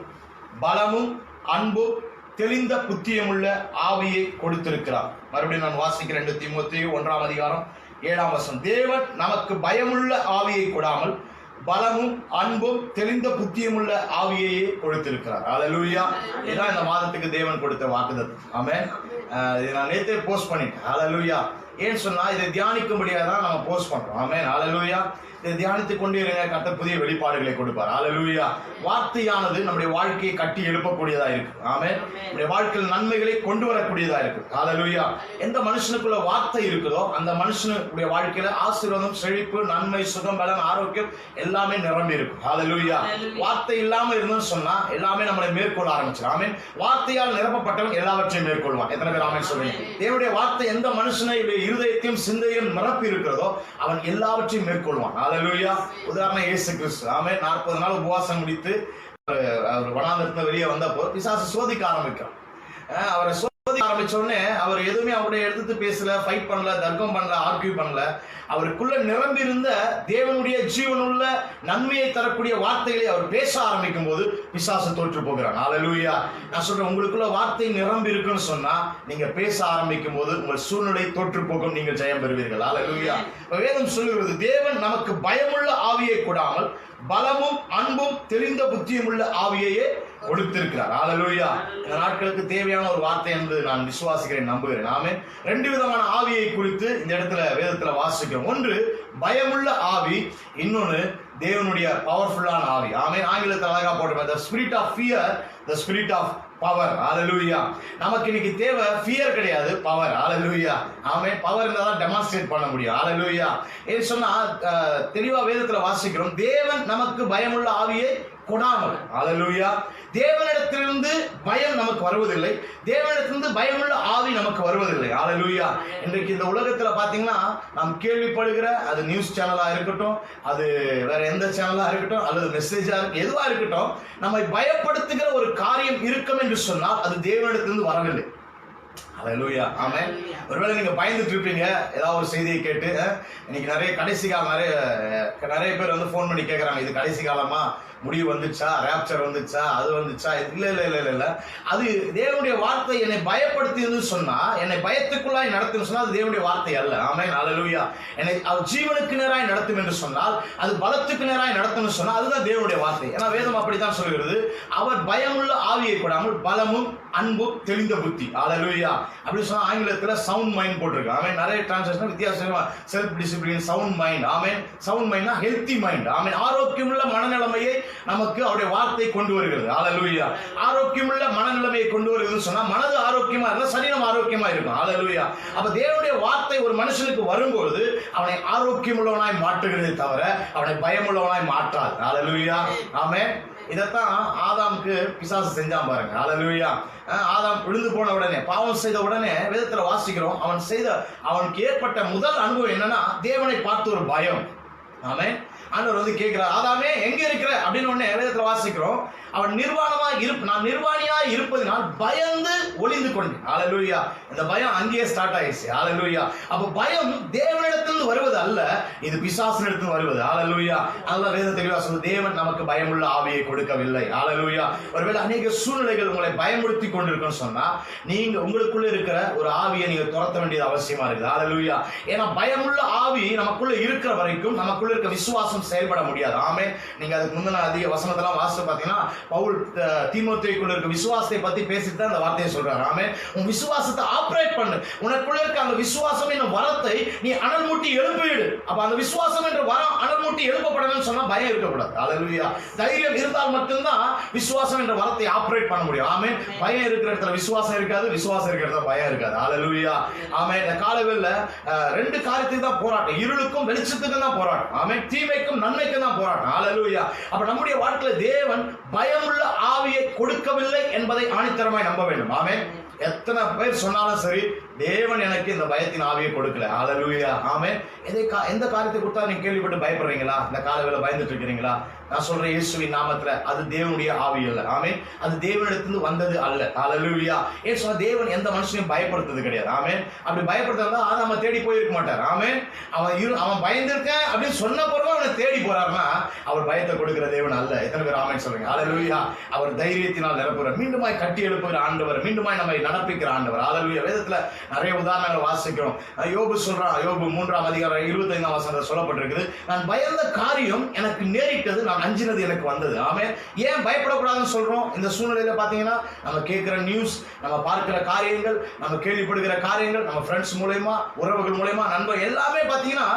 பலமும் அன்பும் தெளிந்த புத்தியமுள்ள ஆவியை கொடுத்திருக்கிறார். மறுபடியும் நான் வாசிக்கிறேன். 2 தீமோத்தேயு 1ஆம் அதிகாரம் 7ஆம் வசனம். தேவன் நமக்கு பயமுள்ள ஆவியை கொடாமல் பலமும் அன்பும் தெளிந்த புத்தியமுள்ள ஆவியையே கொடுத்திருக்கிறார். ஹல்லேலூயா. இதான் இந்த மாதத்துக்கு தேவன் கொடுத்த வாக்குத்தத்தம். ஆமென். இதை நான் நேற்றே போஸ்ட் பண்ணிட்டேன். ஹல்லேலூயா. ஏன்னு சொன்னா இதை தியானிக்கும்படியாக தான் நம்ம போஸ்ட் பண்றோம். ஆமென், ஹல்லேலூயா. இதை தியானித்துக் கொண்டே இருங்க, கர்த்தர் புதிய வெளிப்பாடுகளை கொடுப்பார். ஹல்லேலூயா. வார்த்தையானது நம்முடைய வாழ்க்கையை கட்டி எழுப்பக்கூடியதா இருக்கு. ஆமென். நம்முடைய வாழ்க்கையில் நன்மைகளை கொண்டு வரக்கூடியதா இருக்கு. ஹல்லேலூயா. எந்த மனுஷனுக்குள்ள வார்த்தை இருக்குதோ அந்த மனுஷனுடைய வாழ்க்கையில ஆசீர்வாதம், செழிப்பு, நன்மை, சுகம், பலன், ஆரோக்கியம் எல்லாமே நிரம்பி இருக்கும். ஹல்லேலூயா. வார்த்தை இல்லாம இருந்தோம்னு சொன்னா எல்லாமே நம்மளை மேற்கொள்ள ஆரம்பிச்சிடும். ஆமென். வார்த்தையால் நிரப்பப்பட்டவன் எல்லாவற்றையும் மேற்கொள்வான். எத்தனை பேர் ஆமென் சொல்றீங்க? தேவனுடைய வார்த்தை எந்த மனுஷனை இருதயத்தையும் சிந்தையும் நிரப்பி இருக்கிறதோ அவன் எல்லாவற்றையும் மேற்கொள்வான். ஹல்லேலூயா. உதாரணம் இயேசு கிறிஸ்து. ஆமென். 40 நாள் உபவாசம் முடித்து அவர் வனாந்தரத்துல வெளியே வந்தப்போ பிசாசு சோதிக்க ஆரம்பிக்கிறான். அவரை சோதிக்க ஆரம்பிச்ச உடனே அவர் எதுவுமே அவருடைய எடுத்து பேசல, ஃபைட் பண்ணல, தர்க்கம் பண்ணல, ஆர்கியூ பண்ணல. அவருக்குள்ள நிரம்பி இருந்த தேவனுடைய ஜீவனுள்ள நன்மையை தரக்கூடிய வார்த்தைகளை அவர் பேச ஆரம்பிக்கும் போது பிசாசு தோற்று போகிறான். ஹல்லேலூயா. நான் சொல்றேன், உங்களுக்குள்ள வார்த்தை நிரம்பி இருக்குன்னு சொன்னா நீங்க பேச ஆரம்பிக்கும் போது உங்கள் சூழ்நிலை தோற்று போகும், நீங்கள் ஜெயம் பெறுவீர்கள். ஹல்லேலூயா. வேதம் சொல்லுகிறது, தேவன் நமக்கு பயமுள்ள ஆவியை கொடாமல் பலமும் அன்பும் தெளிந்த புத்தியும் உள்ள ஆவியையே கொடுத்திருக்கிறார். ஹல்லேலூயா. இந்த நாட்களுக்கு தேவையான ஒரு வார்த்தை என்று நான் விசுவாசிக்கிறேன், நம்புகிறேன். ஆமென். 2 விதமான ஆவியை குறித்து இந்த இடத்துல வேதத்துல வாசிக்கிறோம். ஒன்று பயமுள்ள ஆவி, இன்னொன்னு தேவனுடைய பவர்ஃபுல்லான ஆவி. ஆமென். ஆங்கிலத்தில் அழகா போட்டு the spirit of fear, the spirit of power. ஹல்லேலூயா. நமக்கு இன்னைக்கு தேவை ஃபியர் கிடையாது, பவர். ஹல்லேலூயா. ஆமென். பவர் இருந்தா தான் டெமான்ஸ்ட்ரேட் பண்ண முடியும். ஹல்லேலூயா. ஏன்னு சொன்னா தெளிவா வேதத்துல வாசிக்கிறோம், தேவன் நமக்கு பயமுள்ள ஆவியை கொடாமல். ஹல்லேலூயா. தேவனிடத்திலிருந்து பயம் நமக்கு வருவதில்லை, தேவனிடத்திலிருந்து பயமுள்ள ஆவி நமக்கு வருவதில்லை. ஹல்லேலூயா. இன்றைக்கு இந்த உலகத்துல பாத்தீங்கன்னா நாம் கேள்விப்படுகிற அது நியூஸ் சேனலா இருக்கட்டும், அது வேற எந்த சேனலா இருக்கட்டும், அல்லது மெசேஜா இருக்கு, எதுவா இருக்கட்டும், நம்மை பயப்படுத்துகிற ஒரு காரியம் இருக்கும் என்று சொன்னால் அது தேவனிடத்திலிருந்து வரவில்லை. ஹல்லேலூயா, ஆமென். ஒருவேளை நீங்க பயந்துட்டு இருப்பீங்க ஏதாவது ஒரு செய்தியை கேட்டு. இன்னைக்கு நிறைய கடைசி காலம் நிறைய பேர் வந்து ஃபோன் பண்ணி கேட்கறாங்க, இது கடைசி காலமா, முடிவு வந்துச்சா, ராப்சர் வந்துச்சா, அது வந்துச்சா? இல்ல இல்ல இல்ல இல்ல இல்ல. அது தேவனுடைய வார்த்தை என்னை பயப்படுத்தியது சொன்னா, என்னை பயத்துக்குள்ளாய் நடத்தும் சொன்னா அது தேவனுடைய வார்த்தை அல்ல. ஆமென், ஹல்லேலூயா. என்னை அவர் ஜீவனுக்கு நேராய் நடத்தும் என்று சொன்னால், அது பலத்துக்கு நேராய் நடத்தும் சொன்னா அதுதான் தேவனுடைய வார்த்தை. ஏன்னா வேதம் அப்படித்தான் சொல்கிறது. அவர் பயமுள்ள ஆவியை கொடாமல் பலமும் அன்பும் தெளிந்த புத்தி. ஹல்லேலூயா. அப்படி சொன்னா ஆங்கிலத்துல சவுண்ட் மைண்ட் போட்டிருக்கு. ஆமென். நிறைய டிரான்ஸ்லேஷன் வித்தியாசமா செல்ஃப் டிசிப்ளின், சவுண்ட் மைண்ட். ஆமென். சவுண்ட் மைண்ட்னா ஹெல்த்தி மைண்ட். ஆமென். ஆரோக்கியமுள்ள மனநிலைமையை நமக்கு அவருடைய வார்த்தை கொண்டு வருகிறது. ஹல்லேலூயா. ஆரோக்கியமுள்ள மனநிலைமையை கொண்டு வருகிறது சொன்னா மனது ஆரோக்கியமா இருந்தா சரீரம் ஆரோக்கியமா இருக்கும். ஹல்லேலூயா. அப்ப தேவனுடைய வார்த்தை ஒரு மனுஷனுக்கு வரும்போது அவனை ஆரோக்கியமுள்ளவனாய் மாற்றுகிறதே தவிர அவனை பயமுள்ளவனாய் மாற்றாது. ஹல்லேலூயா, ஆமென். இதைத்தான் ஆதாமுக்கு பிசாசு செஞ்சான் பாருங்க. ஹல்லேலூயா. ஆதாம் விழுந்து போன உடனே, பாவம் செய்த உடனே வேதத்துல வாசிக்கிறோம், அவனுக்கு ஏற்பட்ட முதல் அனுபவம் என்னன்னா தேவனை பார்த்து ஒரு பயம். ஆமென். ஆண்டவர் வந்து கேட்கிறார், ஆதாமே எங்க இருக்கிற அப்படின்னு உடனே வேதத்துல வாசிக்கிறோம், அவன் நான் நிர்வாணியா இருப்பதனால் பயந்து ஒளிந்து கொண்டேன். ஹல்லேலூயா. இந்த பயம் அங்கேயே ஸ்டார்ட் ஆயிடுச்சு. ஹல்லேலூயா. அப்ப பயம் தேவனிடத்திலிருந்து வருவது அல்ல, இது பிசாசினிடத்திலிருந்து வருவது. ஹல்லேலூயா. அதனால வேதம் தெளிவா சொல்லுது, தேவன் நமக்கு பயமுள்ள ஆவியை கொடுக்கவில்லை. ஹல்லேலூயா. ஒருவேளை அநேக சூழ்நிலைகள் உங்களை பயமுறுத்தி கொண்டிருக்குன்னு சொன்னா நீங்க உங்களுக்குள்ள இருக்கிற ஒரு ஆவியை நீங்க துரத்த வேண்டியது அவசியமா இருக்குது. ஹல்லேலூயா. ஏன்னா பயமுள்ள ஆவி நமக்குள்ள இருக்கிற வரைக்கும் நமக்குள்ள இருக்க விசுவாசம் செயல்பட முடியாது. ஆமென். நீங்க அதுக்கு முந்தின அதிக வசனத்தெல்லாம் வாசித்து பாத்தீங்கன்னா பவுல் தீமோத்தேயுக்குள்ள இருக்க விசுவாசத்தை பத்தி பேசிட்டு தான் அந்த வார்த்தையை சொல்றாரு. ஆமென். உன் விசுவாசத்தை ஆபரேட் பண்ணு. உனக்குள்ள இருக்க அந்த விசுவாசம் என்ற வரத்தை நீ அனல் மூட்டி எழுப்பிடு. அப்ப அந்த விசுவாசம் என்ற வரம் அனல் மூட்டி எழுப்பப்படணும்னு சொன்னா பயம் இருக்கக்கூடாது. ஹல்லேலூயா. தைரியம் இருந்தால் மட்டும்தான் விசுவாசம் என்ற வரத்தை ஆபரேட் பண்ண முடியும். ஆமென். பயம் இருக்கிற இடத்துல விசுவாசம் இருக்காது, விசுவாசம் இருக்கிற இடத்துல பயம் இருக்காது. ஹல்லேலூயா. ஆமென். இந்த காலவெளியில ரெண்டு காரியத்துக்கு தான் போராட்டம், இருளுக்கும் வெளிச்சத்துக்கும் தான் போராட்டம். ஆமென். தீமைக்கும் நன்மைக்கும் தான் போராட்டம். ஹல்லேலூயா. அப்ப நம்முடைய வாழ்க்கையில தேவன் பயமுள்ள ஆவியை கொடுக்கவில்லை என்பதை ஆணித்தரமாய் நம்ப வேண்டும். ஆமென். எத்தனை பேர் சொன்னாலும் சரி, தேவன் எனக்கு இந்த பயத்தின் ஆவியை கொடுக்கல. ஹல்லேலூயா, ஆமென். எந்த காரியத்தை கொடுத்தா நீங்க கேள்விப்பட்டு பயப்படுறீங்களா? இந்த காலவேளை பயந்துட்டு இருக்கிறீங்களா? நான் சொல்றேன், இயேசுவின் நாமத்துல அது தேவனுடைய ஆவி அல்ல. ஆமென். அது தேவனிடத்திலிருந்து வந்தது அல்ல. ஹல்லேலூயா. ஏன் சொன்னா தேவன் எந்த மனுஷனையும் பயப்படுத்துறது கிடையாது. ஆமென். அப்படி பயப்படுத்தா ஆதாம தேடி போயிருக்க மாட்டார். ஆமென். அவன் பயந்திருக்கேன் அப்படின்னு சொன்ன பிறகு அவனை தேடி போறாருன்னா அவர் பயத்தை கொடுக்கிற தேவன் அல்ல. எத்தனை பேர் ஆமென் சொல்றீங்க? ஹல்லேலூயா. அவர் தைரியத்தினால் நிரப்புகிறார், மீண்டுமாய் கட்டி எழுப்புகிற ஆண்டவர், மீண்டுமாய் நம்மை நடப்பிக்கிற ஆண்டவர். ஹல்லேலூயா. வேதத்துல நிறைய உதாரணங்கள் வாசிக்கிறோம். யோபு சொல்றான், யோபு 3ஆம் அதிகாரம் 25ஆம் வசனத்துல சொல்லப்பட்டிருக்குது, நான் பயந்த காரியம் எனக்கு நேரிட்டது, நான் அஞ்சினது எனக்கு வந்தது. ஆமென். ஏன் பயப்படக்கூடாதுன்னு சொல்றோம்? இந்த சூழ்நிலையில பாத்தீங்கன்னா நம்ம கேட்கிற நியூஸ், நம்ம பார்க்கிற காரியங்கள், நம்ம கேள்விப்படுகிற காரியங்கள், நம்ம ஃப்ரெண்ட்ஸ் மூலமா, உறவுகள் மூலமா, நண்பர் எல்லாமே பாத்தீங்கன்னா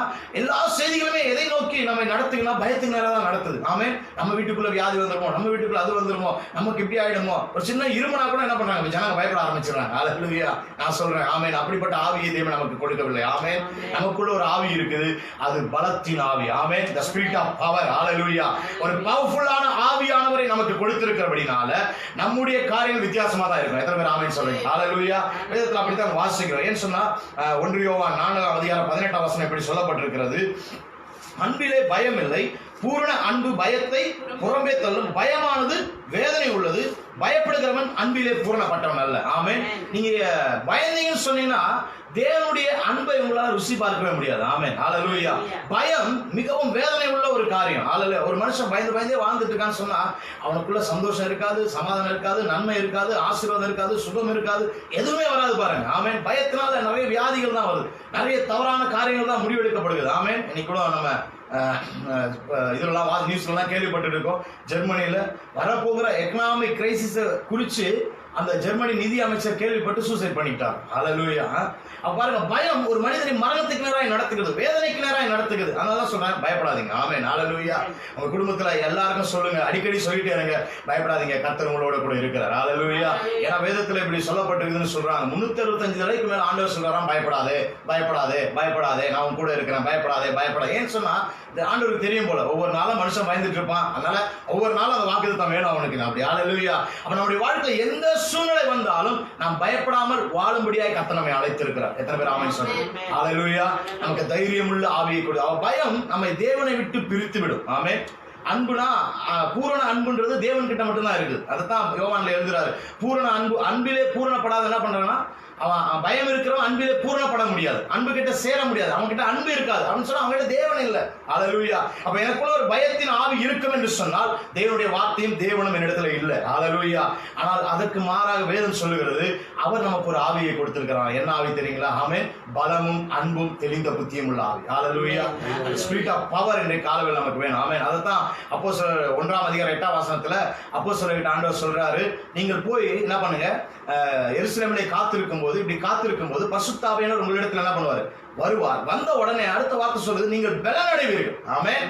எல்லா செய்திகளுமே எதை நோக்கி நம்ம நடத்துங்கன்னா பயத்துக்கு நேரம் தான் நடத்துது. ஆமென். நம்ம வீட்டுக்குள்ள வியாதி வந்துருமோ, நம்ம வீட்டுக்குள்ள அது வந்துருமோ, நமக்கு இப்படி ஆயிடுமோ, ஒரு சின்ன இருமனா கூட என்ன பண்றாங்க, ஜனங்க பயப்பட ஆரம்பிச்சிடறாங்க. ஹல்லேலூயா. நான் சொல்றேன், ஆமென். அப்படிப்பட்ட ஆவியை தேவன் நமக்கு கொடுக்கவில்லை. ஆமென். நமக்குள்ள ஒரு ஆவி இருக்குது, அது பலத்தின் ஆவி. ஆமென். the spirit of power. ஹல்லேலூயா. ஒரு பவர்ஃபுல்லான ஆவியானவரை நமக்கு கொடுத்திருக்கிறபடினால நம்முடைய காரியங்கள் வித்தியாசமா தான் இருக்கும். எத்தனை பேர் ஆமென் சொல்றீங்க? ஹல்லேலூயா. வேதத்துல அப்படித்தான் வாசிக்கிறோம். ஏன்னு சொன்னா 1 யோவான் 4ஆம் அதிகாரம் 18ஆம் வசனம் இப்படி சொல்லப்பட்டிருக்கிறது, அன்பிலே பயம் இல்லை, பூரண அன்பு பயத்தை புறம்பே தள்ளும், பயமானது வேதனை உள்ளது, பயப்படுகிறவன் அன்பிலே பூரணப்பட்டவன் அல்ல. ஆமென். நீங்க பயந்தீங்கன்னு சொன்னீங்கன்னா தேவனுடைய அன்பை உங்களால ருசி பார்க்கவே முடியாது. ஆமென். ஹல்லேலூயா. பயம் மிகவும் வேதனை உள்ள ஒரு காரியம். ஹல்லேலூயா. ஒரு மனுஷன் பயந்தே வாழ்ந்துட்டு இருக்கான்னு சொன்னா அவனுக்குள்ள சந்தோஷம் இருக்காது, சமாதானம் இருக்காது, நன்மை இருக்காது, ஆசீர்வாதம் இருக்காது, சுகம் இருக்காது, எதுவுமே வராது பாருங்க. ஆமென். பயத்தினால நிறைய வியாதிகள் தான் வருது, நிறைய தவறான காரியங்கள் தான் முடிவெடுக்கப்படுகிறது. ஆமென். இன்னைக்கு கூட நம்ம இதெல்லாம் நியூஸ்லாம் கேள்விப்பட்டு இருக்கோம், ஜெர்மனியில வரப்போகிற எக்கனாமிக் கிரைசிஸ் குறிச்சு அந்த ஜெர்மனி நிதி அமைச்சர் கேள்விப்பட்டு சூசைட் பண்ணிட்டார். ஹல்லேலூயா. அப்ப பாருங்க, பயம் ஒரு மனிதனை மரணத்துக்கு நேராய் நடத்துகிறது, வேதனைக்கு நேராய் நடத்துகிறது. அதனால சொல்றேன், பயப்படாதீங்க. ஆமென். ஹல்லேலூயா. உங்க குடும்பத்துல எல்லாருக்கும் சொல்லுங்க, அடிக்கடி சொல்லிட்டே இருங்க, பயப்படாதீங்க, கர்த்தர் உங்களோட கூட இருக்கிறார். ஹல்லேலூயா. ஏன்னா வேதத்துல இப்படி சொல்லப்பட்டிருக்குதுன்னு சொல்றாங்க. 365 தடவைக்கு மேல ஆண்டவர் சொல்றாராம், பயப்படாதே பயப்படாதே பயப்படாதே, நான் உன் கூட இருக்கிறேன், பயப்படாதே பயப்படாதே. ஏன்னு சொன்னா இந்த ஆண்டவருக்கு தெரியும் போல ஒவ்வொரு நாளும் மனுஷன் பயந்துட்டு இருப்பான். அதனால ஒவ்வொரு நாளும் அந்த வாக்குத்தத்தம் வேணும் அவனுக்கு. அப்படி ஹல்லேலூயா. அப்ப நம்முடைய வாழ்க்கை எந்த சூழ்நிலை வந்தாலும் நாம் பயப்படாமல் வாழும்படியாய் கர்த்தர் நம்மை அழைத்திருக்கிறார். எத்தனை பேர் ஆமென் சொல்றீங்க? ஹல்லேலூயா. நமக்கு தைரியமுள்ள ஆவியை கொடு. பயம் நம்மை தேவனை விட்டு பிரித்து விடும். ஆமென். அன்புனா பூரண அன்புன்றது தேவன் கிட்ட மட்டும்தான் இருக்குது. அதைத்தான் யோவான்ல எழுதுறாரு. பூரண அன்பு, அன்பிலே பூரணப்படாத என்ன பண்றாங்கன்னா அவன் பயம் இருக்கிறவன் அன்பிலே பூரணப்பட முடியாது, அன்பு கிட்ட சேர முடியாது, அவங்க கிட்ட அன்பு இருக்காது அப்படின்னு சொன்னா அவங்க கிட்ட தேவன் இல்லை. ஹல்லேலூயா. அப்ப எனக்குள்ள ஒரு பயத்தின் ஆவி இருக்கும் என்று சொன்னால் தேவனுடைய வார்த்தையும் தேவனும் என்னிடத்துல இல்லை. ஹல்லேலூயா. ஆனால் அதற்கு மாறாக வேதம் சொல்லுகிறது, அவர் நமக்கு ஒரு ஆவியை கொடுத்திருக்கிறார். என்ன ஆவி தெரியுங்களா? ஆமென். பலமும் அன்பும் தெளிந்த புத்தியும் உள்ள ஆவி. ஹல்லேலூயா. ஸ்பிரிட் ஆஃப் பவர் இன்றைய காலவில் நமக்கு வேணும். ஆமென். அதைத்தான் அப்போஸ்தலர் 1:8 அப்போஸ்தலர்கிட்ட ஆண்டவர் சொல்றாரு, நீங்கள் போய் என்ன பண்ணுங்க, எருசலேமிலே காத்திருக்கும் போது, இப்படி காத்திருக்கும் போது பரிசுத்த ஆவியானவர் உங்களிடத்துல என்ன பண்ணுவாரு? வருவார். வந்த உடனே அடுத்த வார்த்தை சொல்றது, நீங்கள் பலன் அடைவீர்கள். ஆமென்.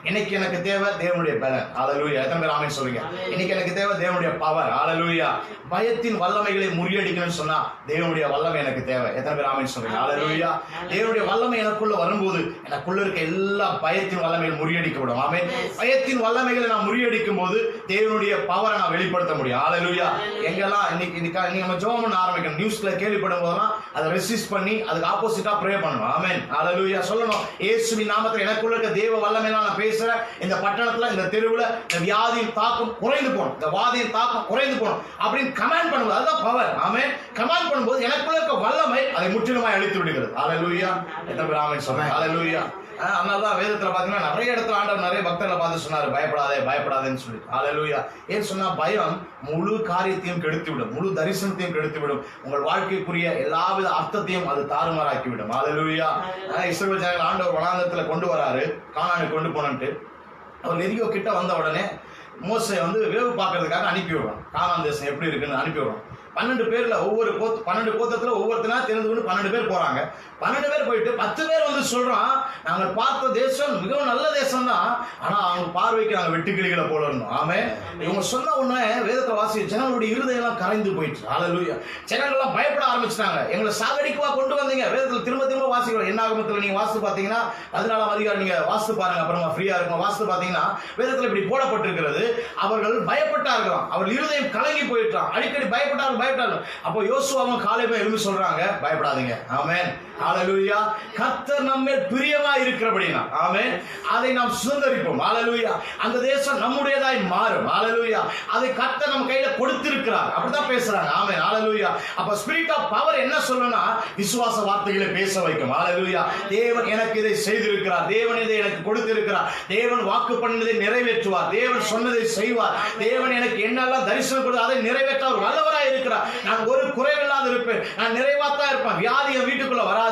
இன்னைக்கு எனக்கு தேவை தேவனுடைய பலன். ஹல்லேலூயா. எத்தனை பேர் ஆமென் சொல்றீங்க? இன்னைக்கு எனக்கு தேவை தேவனுடைய பவர். ஹல்லேலூயா. பயத்தின் வல்லமைகளை முறியடிக்கணும்னு சொன்னா தேவனுடைய வல்லமை எனக்கு தேவை. எத்தனை பேர் ஆமென் சொல்றீங்க? ஹல்லேலூயா. தேவனுடைய வல்லமை எனக்குள்ள வரும்போது எனக்குள்ள இருக்க எல்லா பயத்தின் வல்லமைகள் முறியடிக்கப்படும். ஆமென். பயத்தின் வல்லமைகளை நான் முறியடிக்கும் போது தேவனுடைய பவரை நான் வெளிப்படுத்த முடியும். ஹல்லேலூயா. எங்கெல்லாம் இன்னைக்கு நம்ம ஜெபம் பண்ண ஆரம்பிக்கணும். நியூஸ்ல கேள்விப்படும் போதெல்லாம் அதை ரெசிஸ்ட் பண்ணி அதுக்கு ஆப்போசிட்டா ப்ரே பண்ணணும். ஆமென். ஹல்லேலூயா. சொல்லணும், இயேசுவின் நாமத்தில் எனக்குள்ள இருக்க தேவ வல்லமையினால நான் பேசுறேன். இந்த பட்டணத்துல, இந்த தெருவுல இந்த வியாதியின் தாக்கம் குறைந்து போகணும், இந்த வாதியின் தாக்கம் குறைந்து போகணும் அப்படின்னு கமாண்ட் பண்ணும்போது அதுதான் பவர். ஆமென். கமாண்ட் பண்ணும்போது எனக்குள்ள இருக்க வல்லமை அதை முற்றிலுமாய் அழித்து விடுகிறது. ஹல்லேலூயா. எத்தனை பேர் ஆமென் சொல்றேன்? ஹல்லேலூயா. அதனாலதான் வேதத்துல பாத்தீங்கன்னா நிறைய இடத்துல ஆண்டவர் நிறைய பக்தர்களை பார்த்து சொன்னாரு, பயப்படாதே பயப்படாதேன்னு சொல்லி. ஹல்லேலூயா. ஏன் சொன்னா, பயம் முழு காரியத்தையும் கெடுத்துவிடும், முழு தரிசனத்தையும் கெடுத்துவிடும், உங்கள் வாழ்க்கைக்குரிய எல்லாவித அர்த்தத்தையும் அது தாறுமாறாக்கி விடும். ஹல்லேலூயா. இஸ்ரவேல் ஜனங்கள் ஆண்டவர் வனாந்தரத்துல கொண்டு வராரு, கானானுக்கு கொண்டு போனன்ட்டு. அவர் எரிகோ கிட்ட வந்த உடனே மோசே வேவு பார்க்கறதுக்காக அனுப்பி விடுறான். கானான் தேசம் எப்படி இருக்குன்னு அனுப்பி விடுறான். 12 பேர்ல 12 கோத்திரத்துல ஒவ்வொருத்தனா தெரிந்து கொண்டு 12 பேர் போறாங்க. 12 பேர் போயிட்டு 10 பேர் சொல்றான், நாங்கள் பார்த்த தேசம் மிகவும் நல்ல தேசம் தான், ஆனா அவங்க பார்வைக்கு நாங்கள் வெட்டுக்கிளிகளை போல இருந்தோம். ஆமென். இவங்க சொன்ன உடனே வேதத்தை வாசி ஜனங்களுடைய இருதயம் எல்லாம் கரைந்து போயிடுச்சு. ஹல்லேலூயா. ஜனங்கள் எல்லாம் பயப்பட ஆரம்பிச்சிட்டாங்க. எங்களை சாகடிக்கவா கொண்டு வந்தீங்க? வேதத்துல திரும்ப திரும்ப வாசிக்கிறோம். என்னாகமத்துல நீங்க வாசித்து பாத்தீங்கன்னா 14ஆம் அதிகாரம் நீங்க வாசித்து பாருங்க, அப்புறமா ஃப்ரீயா இருக்கும். வாசித்து பாத்தீங்கன்னா வேதத்துல இப்படி போடப்பட்டிருக்கிறது, அவர்கள் பயப்பட்டார்களாம், அவர்கள் இருதயம் கலங்கி போயிட்டான், அடிக்கடி பயப்பட்டார்கள். அப்போ யோசுவாவும் காலேபும் எழுந்து சொல்றாங்க, பயப்படாதீங்க. ஆமென். ஹல்லேலூயா. கர்த்தர் நம்மேல் பிரியமா இருக்கிறபடினா, ஆமென், அதை நாம் சுதந்தரிப்போம். ஹல்லேலூயா. அந்த தேசம் நம்முடையதாய் மாறும். ஹல்லேலூயா. அதை கர்த்தர் நம்ம கையில கொடுத்திருக்கிறார். அப்படிதான் பேசுறாங்க. ஆமென். ஹல்லேலூயா. அப்ப ஸ்பிரிட் ஆஃப் பவர் என்ன சொல்லுனா, விசுவாச வார்த்தைகளை பேச வைக்கும். ஹல்லேலூயா. தேவன் எனக்கு இதை செய்திருக்கிறார், தேவன் இதை எனக்கு கொடுத்திருக்கிறார், தேவன் வாக்கு பண்ணதை நிறைவேற்றுவார், தேவன் சொன்னதை செய்வார், தேவன் எனக்கு என்னெல்லாம் தரிசனம் கொடுத்து அதை நிறைவேற்ற அவர் வல்லவராய் இருக்கிறார். நான் ஒரு குறைவில்லாத இருப்பேன், நான் நிறைவாத்தான் இருப்பேன். வியாதி என் வீட்டுக்குள்ள வராது,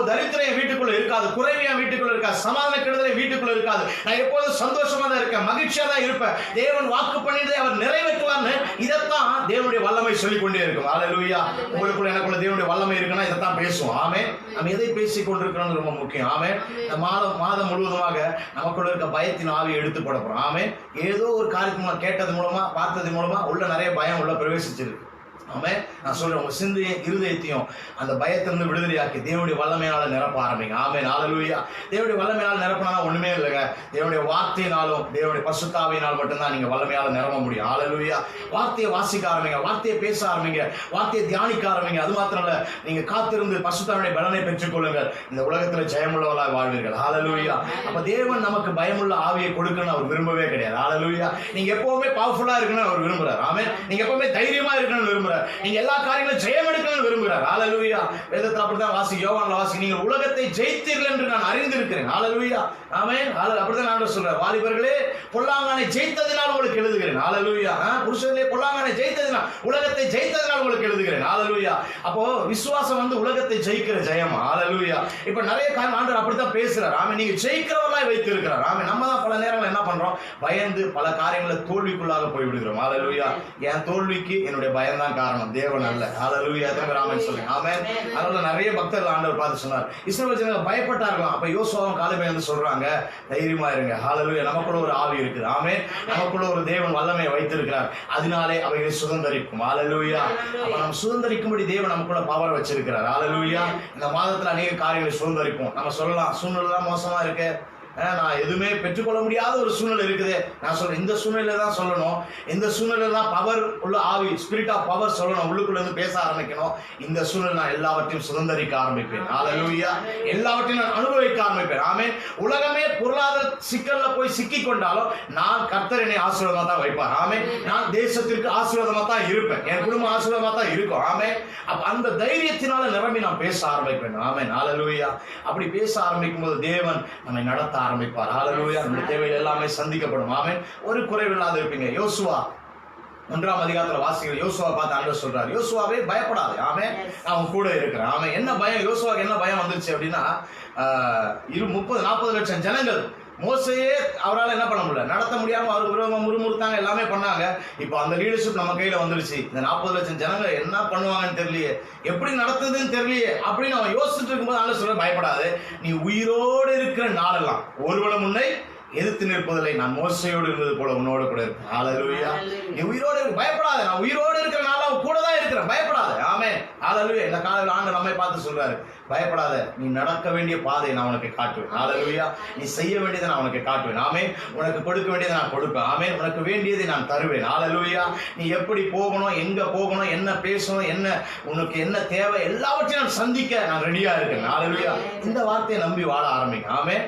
தரித்திரம் என் வீட்டுக்குள்ள இருக்காது, குறைவு என் வீட்டுக்குள்ள இருக்காது, சமாதான கெடுதல் என் வீட்டுக்குள்ள இருக்காது, நான் எப்போதும் சந்தோஷமா தான் இருக்கேன், மகிழ்ச்சியா தான் இருப்பேன், தேவன் வாக்கு பண்ணியதை அவர் நிறைவேற்றுவார்னு இதைத்தான் தேவனுடைய வல்லமை சொல்லிக் கொண்டே இருக்கும். ஹல்லேலூயா. உங்களுக்குள்ள எனக்குள்ள தேவனுடைய வல்லமை இருக்குன்னா இதைத்தான் பேசுவோம். ஆமென். நம்ம எதை பேசிக் கொண்டிருக்கிறோம் ரொம்ப முக்கியம். ஆமென். இந்த மாதம் முழுவதுமாக நமக்குள்ள இருக்க பயத்தின் ஆவியை எடுத்து போட போறோம். ஆமென். ஏதோ ஒரு காரியத்தை கேட்டது மூலமா பார்த்தது மூலமா உள்ள நிறைய பயம் உள்ள பிரவேசிச்சிருக்கு. ஆமென். நான் சொல்றேன், உங்க சிந்தையும் இருதயத்தையும் அந்த பயத்திலிருந்து விடுதலையாக்கி தேவனுடைய வல்லமையால நிரப்ப ஆரம்பிங்க. ஆமென். ஹல்லேலூயா. தேவனுடைய வல்லமையால நிரப்பினா ஒண்ணுமே இல்லைங்க. தேவனுடைய வார்த்தையினாலும் தேவனுடைய பரிசுத்த ஆவியினால் மட்டும்தான் நீங்க வல்லமையால நிரம்ப முடியும். ஹல்லேலூயா. வார்த்தையை வாசிக்க ஆரம்பிங்க, வார்த்தையை பேச ஆரம்பிங்க, வார்த்தையை தியானிக்க ஆரம்பிங்க. அது மாத்திரம் இல்ல, நீங்க காத்திருந்து பரிசுத்தாவினுடைய பலனை பெற்றுக் கொள்ளுங்கள். இந்த உலகத்துல ஜெயமுள்ளவர்களாய் வாழ்வீர்கள். ஹல்லேலூயா. அப்ப தேவன் நமக்கு பயமுள்ள ஆவியை கொடுக்கணும்னு அவர் விரும்பவே கிடையாது. ஹல்லேலூயா. நீங்க எப்பவுமே பவர்ஃபுல்லா இருக்கணும்னு அவர் விரும்புறார். ஆமென். நீங்க எப்பவுமே தைரியமா இருக்கணும்னு விரும்புறார். நீங்க எல்லா காரியங்களும் ஜெயம் எடுக்கணும்னு விரும்புகிறார். ஹல்லேலூயா. வேதத்துல அப்படிதான் வாசி, யோவான்ல வாசி, நீங்கள் உலகத்தை ஜெயித்தீர்கள் என்று நான் அறிந்திருக்கிறேன். ஹல்லேலூயா. ஆமென். அப்படிதான் ஆண்டவர் சொல்றார், வாலிபர்களே பொல்லாங்கானை ஜெயித்ததினால் உங்களுக்கு எழுதுகிறேன். ஹல்லேலூயா. புருஷர்களே பொல்லாங்கானை ஜெயித்ததினால், உலகத்தை ஜெயித்ததினால் உங்களுக்கு எழுதுகிறேன். ஹல்லேலூயா. அப்போ விசுவாசம் உலகத்தை ஜெயிக்கிற ஜெயம். ஹல்லேலூயா. இப்ப நிறைய காரியம் ஆண்டவர் அப்படித்தான் பேசுறார். ஆமென். நீங்க ஜெயிக்கிறவர்களாய் வைத்திருக்கிறார். ஆமென். நம்ம தான் பல நேரங்கள் என்ன பண்றோம், பயந்து பல காரியங்களை தோல்விக்குள்ளாக போய் விடுகிறோம். ஹல்லேலூயா. என் தோல்விக்கு என்னுடைய பயம் தான் காரணம், தேவன் அல்ல. ஹல்லேலூயா. ஆமென் சொல்லுங்க. ஆமென். அதனால நிறைய பக்தர்கள் ஆண்டவர் பார்த்து சொன்னார், இஸ்ரவேல் ஜனங்கள் பயப்பட்டார்களாம். அப்ப யோசுவாவும் காலேபும் சொல்றாங்க, தைரியமா இருங்க. ஹல்லேலூயா. நமக்குள்ள ஒரு ஆவி இருக்குது. ஆமென். நமக்குள்ள ஒரு தேவன் வல்லமையை வைத்திருக்கிறார், அதனாலே அவைகளை சுதந்தரிக்கும். ஹல்லேலூயா. அப்ப நம்ம சுதந்தரிக்கும்படி தேவன் நமக்குள்ள பவர் வச்சிருக்கிறார். ஹல்லேலூயா. இந்த மாதத்துல அநேக காரியங்களை சுதந்தரிப்போம். நம்ம சொல்லலாம், சூழ்நிலை மோசமா இருக்கு, நான் எதுவுமே பெற்றுக்கொள்ள முடியாத ஒரு சூழ்நிலை இருக்குது. நான் சொல்றேன், இந்த சூழ்நிலை தான் சொல்லணும். இந்த சூழ்நிலை தான் பவர் உள்ள ஆவி, ஸ்பிரிட் ஆஃப் பவர் சொல்லணும். உள்ளுக்குள்ள இருந்து பேச ஆரம்பிக்கணும். இந்த சூழ்நிலை நான் எல்லாவற்றையும் சுதந்திரிக்க ஆரம்பிப்பேன். ஹல்லேலூயா. எல்லாவற்றையும் நான் அனுபவிக்க ஆரம்பிப்பேன். ஆமென். உலகமே பொருளாதார சிக்கல்ல போய் சிக்கி கொண்டாலும் நான் கர்த்தர் என்னை ஆசீர்வாதமா தான் வைப்பார். ஆமென். நான் தேசத்திற்கு ஆசீர்வாதமா தான் இருப்பேன். என் குடும்பம் ஆசீர்வாதமா தான் இருக்கும். ஆமென். அப்ப அந்த தைரியத்தினால நிரம்பி நான் பேச ஆரம்பிப்பேன். ஆமென். ஹல்லேலூயா. அப்படி பேச ஆரம்பிக்கும் போது தேவன் நம்மை நடத்த ஆரம்பிப்பார். ஹல்லேலூயா. நம்முடைய தேவைகள் எல்லாமே சந்திக்கப்படும். ஆமென். ஒரு குறைவில்லாத இருப்பீங்க. யோசுவா 1ஆம் அதிகாரத்துல வாசிக்கிற யோசுவா பார்த்து ஆண்டவர் சொல்றாரு, யோசுவாவே பயப்படாதே, ஆமென், நான் உன் கூட இருக்கிறேன். ஆமென். என்ன பயம் யோசுவாக்கு, என்ன பயம் வந்துருச்சு அப்படின்னா 30-40 லட்சம் ஜனங்கள், மோசையே அவரால் என்ன பண்ண முடியல, நடத்த முடியாம அவர் விரோதமா முறுமுறுத்தாங்க, எல்லாமே பண்ணாங்க. இப்போ அந்த லீடர்ஷிப் நம்ம கையில வந்துருச்சு. இந்த 40 லட்சம் ஜனங்கள் என்ன பண்ணுவாங்கன்னு தெரியலையே, எப்படி நடத்துதுன்னு தெரியலையே அப்படின்னு அவன் யோசிச்சுட்டு இருக்கும்போது ஆண்டவர் சொல்ல, பயப்படாது, நீ உயிரோடு இருக்கிற நாளெல்லாம் ஒருவனும் உன்னை எதிர்த்து நிற்பதில்லை, நான் மோசையோடு இருந்தது போல உன்னோடு கூட இருப்பேன். ஹல்லேலூயா. நீ உயிரோடு பயப்படாத, நான் உயிரோடு இருக்கிற நாள் அவன் கூட தான் இருக்கிறேன், பயப்படாத. ஆமென். ஹல்லேலூயா. இந்த காலையில் ஆண்டவர் நம்மை பார்த்து சொல்றாரு, பயப்படாத, நீ நடக்க வேண்டிய பாதையை நான் உனக்கு காட்டுவேன். ஹல்லேலூயா. நீ செய்ய வேண்டியதை நான் உனக்கு காட்டுவேன். ஆமென். உனக்கு கொடுக்க வேண்டியதை நான் கொடுப்பேன். ஆமென். உனக்கு வேண்டியதை நான் தருவேன். ஹல்லேலூயா. நீ எப்படி போகணும், எங்க போகணும், என்ன பேசணும், என்ன உனக்கு என்ன தேவை, எல்லாவற்றையும் நான் சந்திக்க நான் ரெடியா இருக்கேன். ஹல்லேலூயா. இந்த வார்த்தையை நம்பி வாழ ஆரம்பிங்க. ஆமென்.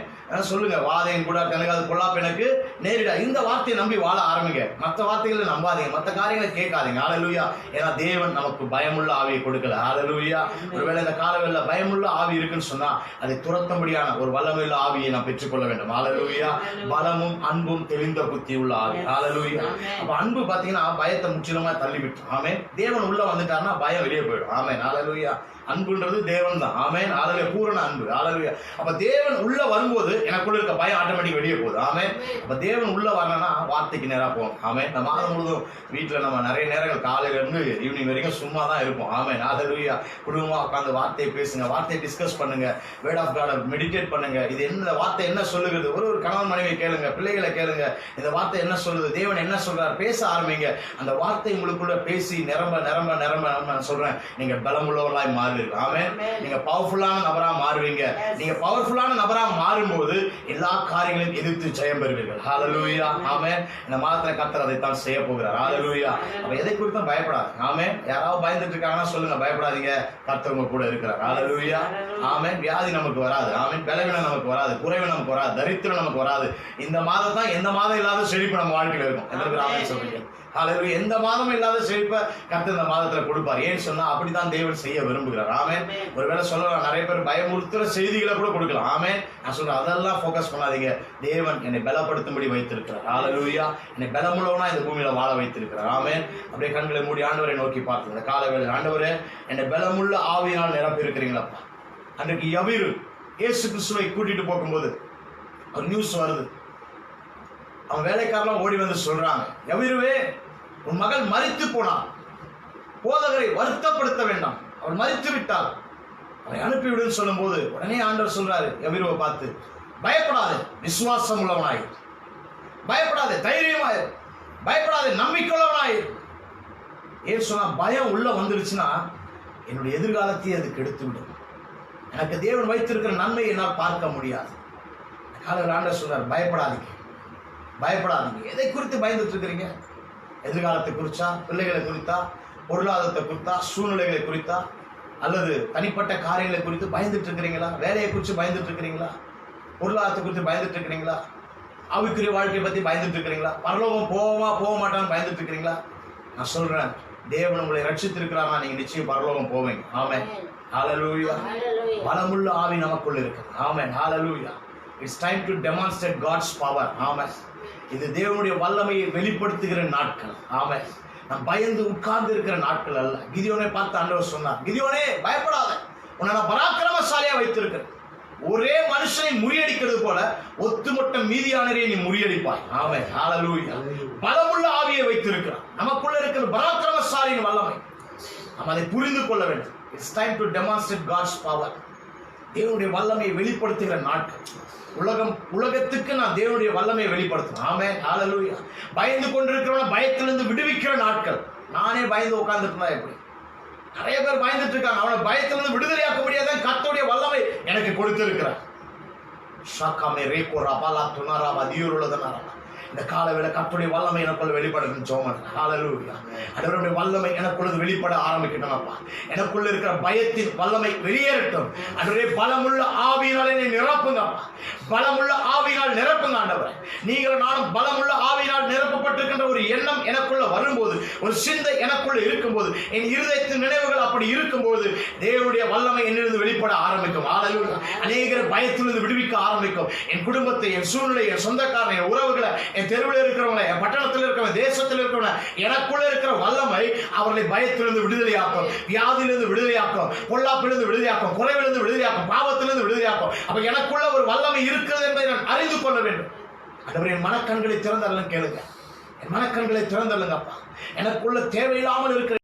சொல்லுங்க, வாதையின் கூட கணக்காது பொல்லாப்பு எனக்கு நேரிடா, இந்த வார்த்தையை நம்பி வாழ ஆரம்பிங்க. மற்ற வார்த்தைகளை நம்பாதீங்க, மற்ற காரியங்களை கேட்காதீங்க. ஹல்லேலூயா. ஏன்னா தேவன் நமக்கு பயமுள்ள ஆவியை கொடுக்கல. ஹல்லேலூயா. ஒருவேளை இந்த காலங்களில் பயமுள்ள ஆவி இருக்குன்னு சொன்னா அதை துரத்தும்படியான ஒரு வல்லமையுள்ள ஆவியை நாம் பெற்றுக்கொள்ள வேண்டும். ஹல்லேலூயா. பலமும் அன்பும் தெளிந்த புத்தி உள்ள ஆவி. ஹல்லேலூயா. அப்ப அன்பு பாத்தீங்கன்னா பயத்தை முற்றிலுமா தள்ளிவிட்டு, ஆமென். தேவன் உள்ள வந்துட்டாருன்னா பயம் வெளியே போயிடும். ஆமென். ஹல்லேலூயா. அன்புன்றது தேவன் தான். ஆமென். ஹல்லேலூயா. பூரண அன்பு. ஹல்லேலூயா. அப்ப தேவன் உள்ள வரும்போது எனக்குள்ள இருக்க பயம் ஆட்டோமேட்டிக் வெளியே போகுது. ஆமென். அப்ப தேவன் உள்ள வரணும்னா வார்த்தைக்கு நேரா போவோம். ஆமென். இந்த மாதம் முழுதும் வீட்டுல நம்ம நிறைய நேரங்கள் காலையில இருந்து ஈவினிங் வரைக்கும் சும்மா தான் இருப்போம். ஆமென். ஹல்லேலூயா. குடும்பமா உட்கார்ந்து வார்த்தையை பேசுங்க, வார்த்தையை டிஸ்கஸ் பண்ணுங்க, வேர்ட் ஆஃப் காட் மெடிடேட் பண்ணுங்க. இது என்ன வார்த்தை என்ன சொல்லுகிறது, ஒரு கணவன் மனைவி கேளுங்க, பிள்ளைகளை கேளுங்க, இந்த வார்த்தை என்ன சொல்லுது, தேவன் என்ன சொல்றார், பேச ஆரம்பிங்க. அந்த வார்த்தை உங்களுக்குள்ள பேசி நிரம்ப நிரம்ப நிரம்ப நான் சொல்றேன், நீங்க பலமுள்ளவர்களாய் மாறுவீர்கள். ஆமென். நீங்க பவர்ஃபுல்லான நபரா மாறுவீங்க. நீங்க பவர்ஃபுல்லான நபரா மாறும்போது எல்லா காரியங்களையும் எதிர்த்து ஜெயம் பெறுவீர்கள். ஹல்லேலூயா. ஆமென். இந்த மாதத்துல கர்த்தர் அதைத்தான் செய்ய போகிறார். ஹல்லேலூயா. அப்ப எதை குறித்தும் பயப்படாது. ஆமென். யாராவது பயந்துட்டு இருக்காங்கன்னா சொல்லுங்க, பயப்படாதீங்க, கர்த்தர் உங்க கூட இருக்கிறார். ஹல்லேலூயா. ஆமென். வியாதி நமக்கு வராது. ஆமென். பலவீனம் நமக்கு வராது, குறைவு நமக்கு வராது, தரித்திரம் நமக்கு வராது. இந்த மாதம் தான் எந்த மாதம் இல்லாத செழிப்பு நம்ம வாழ்க்கையில இருக்கும். எத்தனை ஆமென் சொல்றீங்க? ஹல்லேலூயா. எந்த மாதமும் இல்லாத செழிப்பை கர்த்தர் இந்த மாதத்துல கொடுப்பார். ஏன்னு சொன்னா அப்படித்தான் தேவன் செய்ய விரும்புகிறார். ஆமென். ஒருவேளை சொல்லலாம், நிறைய பேர் பயமுறுத்துற செய்திகளை கூட கொடுக்கலாம். ஆமென். நான் சொல்றேன், அதெல்லாம் ஃபோக்கஸ் பண்ணாதீங்க. தேவன் என்னை பலப்படுத்தும்படி வைத்திருக்கிறார். ஹல்லேலூயா. என்னை பலமுள்ளவனா இந்த பூமியில வாழ வைத்திருக்கிறார். ஆமென். அப்படியே கண்களை மூடி ஆண்டவரை நோக்கி பார்த்து இந்த காலவேளை, ஆண்டவரே என்னை பலமுள்ள ஆவியினால் நிரப்பி இருக்கிறீங்களப்பா. அன்றைக்கு யவீரு இயேசு கிறிஸ்துவை கூட்டிட்டு போகும்போது ஒரு நியூஸ் வருது. அவன் வேலைக்காரெல்லாம் ஓடி வந்து சொல்றாங்க, யவீருவே, உன் மகள் மரித்து போனான், போதகரை வருத்தப்படுத்த வேண்டாம், அவள் மரித்து விட்டாள், அவரை அனுப்பிவிடுன்னு சொல்லும் போது உடனே ஆண்டவர் சொல்றாரு யவீருவை பார்த்து, பயப்படாதே, விசுவாசம் உள்ளவனாயிரு, பயப்படாதே, தைரியமாயிரு, பயப்படாதே, நம்பிக்கையுள்ளவனாயிரு. ஏன் சொன்னா, பயம் உள்ள வந்துருச்சுன்னா என்னுடைய எதிர்காலத்தையே அது கெடுத்து விடும். எனக்கு தேவன் வைத்திருக்கிற நன்மையை என்னால் பார்க்க முடியாது. காலையில் ஆண்டவர் சொல்றார், பயப்படாதீங்க, பயப்படாதீங்க. எதை குறித்து பயந்துட்டு இருக்கிறீங்க? எதிர்காலத்தை குறிச்சா, பிள்ளைகளை குறித்தா, பொருளாதாரத்தை குறித்தா, சூழ்நிலைகளை குறித்தா, அல்லது தனிப்பட்ட காரியங்களை குறித்து பயந்துட்டு இருக்கிறீங்களா? வேலையை குறித்து பயந்துட்டு இருக்கிறீங்களா? பொருளாதாரத்தை குறித்து பயந்துட்டு இருக்கிறீங்களா? ஆவிக்குரிய வாழ்க்கையை பத்தி பயந்துட்டு இருக்கிறீங்களா? பரலோகம் போவமா போக மாட்டான்னு பயந்துட்டு இருக்கிறீங்களா? நான் சொல்றேன், தேவன் உங்களை ரட்சித்திருக்கிறாரா, நீங்க நிச்சயம் பரலோகம் போவீங்க. ஆமென். ஹல்லேலூயா. பலமுள்ள ஆவி நமக்குள்ள இருக்கு. ஆமென். ஹல்லேலூயா. It's time to demonstrate God's power. ஆமென். இது தேவனுடைய வல்லமையை வெளிப்படுத்துகிற நாட்கள். ஆமென். நான் பயந்து உட்கார்ந்து இருக்கிற நாட்கள் அல்ல. கிதியோனை பார்த்து ஆண்டவர் சொன்னார், கிதியோனே பயப்படாத, உன்னை நான் பராக்கிரமசாலியா வைத்திருக்கிறேன். ஒரே மனுஷனை முறியடிக்கிறது போல ஒத்துமொட்ட மீதியானரை நீ முறியடிப்பாய். ஆமென். ஹல்லேலூயா. பலமுள்ள ஆவியை வைத்திருக்கிறார். நமக்குள்ள இருக்கிற பராக்கிரமசாலியின் வல்லமை நாம் அதை புரிந்து கொள்ள வேண்டும். It's time to demonstrate God's power. தேவனுடைய வல்லமையை வெளிப்படுத்துகிற நாட்கள். உலகத்துக்கு நான் தேவனுடைய வல்லமையை வெளிப்படுத்தணும். ஆமென். ஹல்லேலூயா. பயந்து கொண்டிருக்கிறவன பயத்திலிருந்து விடுவிக்கிற நாட்கள். நானே பயந்து உட்கார்ந்துட்டு இருந்தா எப்படி? நிறைய பேர் பயந்துட்டு இருக்காங்க. அவனை பயத்திலிருந்து விடுதலையாக்க முடியாத கர்த்தருடைய வல்லமை எனக்கு கொடுத்திருக்கிறார். ஷாக்காமே ரேகோ ரபாலா துனாரா அதியூருள்ளதனாரா இந்த காலவேளை கர்த்தருடைய வல்லமை எனக்குள்ள வெளிப்படணும் ஜோமன். ஹalleluya. அவருடைய வல்லமை எனக்குள்ள வெளிப்பட ஆரம்பிக்கட்டும் அப்பா. எனக்குள்ள இருக்கிற பயத்தின் வல்லமை வெளியேறட்டும். அவருடைய பலமுள்ள ஆவியினால் என்னை நிரப்புங்க அப்பா. பலமுள்ள ஆவியினால் நிரப்புங்க ஆண்டவரே. நீங்கள் நானும் பலமுள்ள ஆவியினால் நிரப்பப்பட்டிருக்கின்ற ஒரு எண்ணம் எனக்குள்ள வரும்போது, ஒரு சிந்தை எனக்குள்ள இருக்கும்போது, என் இருதயத்தின் நினைவுகள் அப்படி இருக்கும்போது தேவனுடைய வல்லமை என்னிலிருந்து வெளிப்பட ஆரம்பிக்கும். ஹalleluya. அநேகர் பயத்திலிருந்து விடுவிக்க ஆரம்பிக்கும். என் குடும்பத்தை, என் சூழ்நிலை, என் சொந்தக்காரனை, என் உறவுகளை, என் தெருவில் இருக்கிறவங்க, என் பட்டணத்தில் இருக்கிறவங்க, தேசத்தில் இருக்கிறவங்க, எனக்குள்ள இருக்கிற வல்லமை அவர்களை பயத்திலிருந்து விடுதலையாக்கும், வியாதியிலிருந்து விடுதலையாக்கும், பொல்லாப்பிலிருந்து விடுதலையாக்கும், குறைவிலிருந்து விடுதலையாக்கும், பாவத்திலிருந்து விடுதலையாக்கும். அப்ப எனக்குள்ள ஒரு வல்லமை இருக்கிறது என்பதை நான் அறிந்து கொள்ள வேண்டும். ஆண்டவரே, என் மனக்கண்களை திறந்தரலும் கேளுங்க. என் மனக்கண்களை திறந்தரலுங்கப்பா. எனக்குள்ள தேவையில்லாமல் இருக்கிற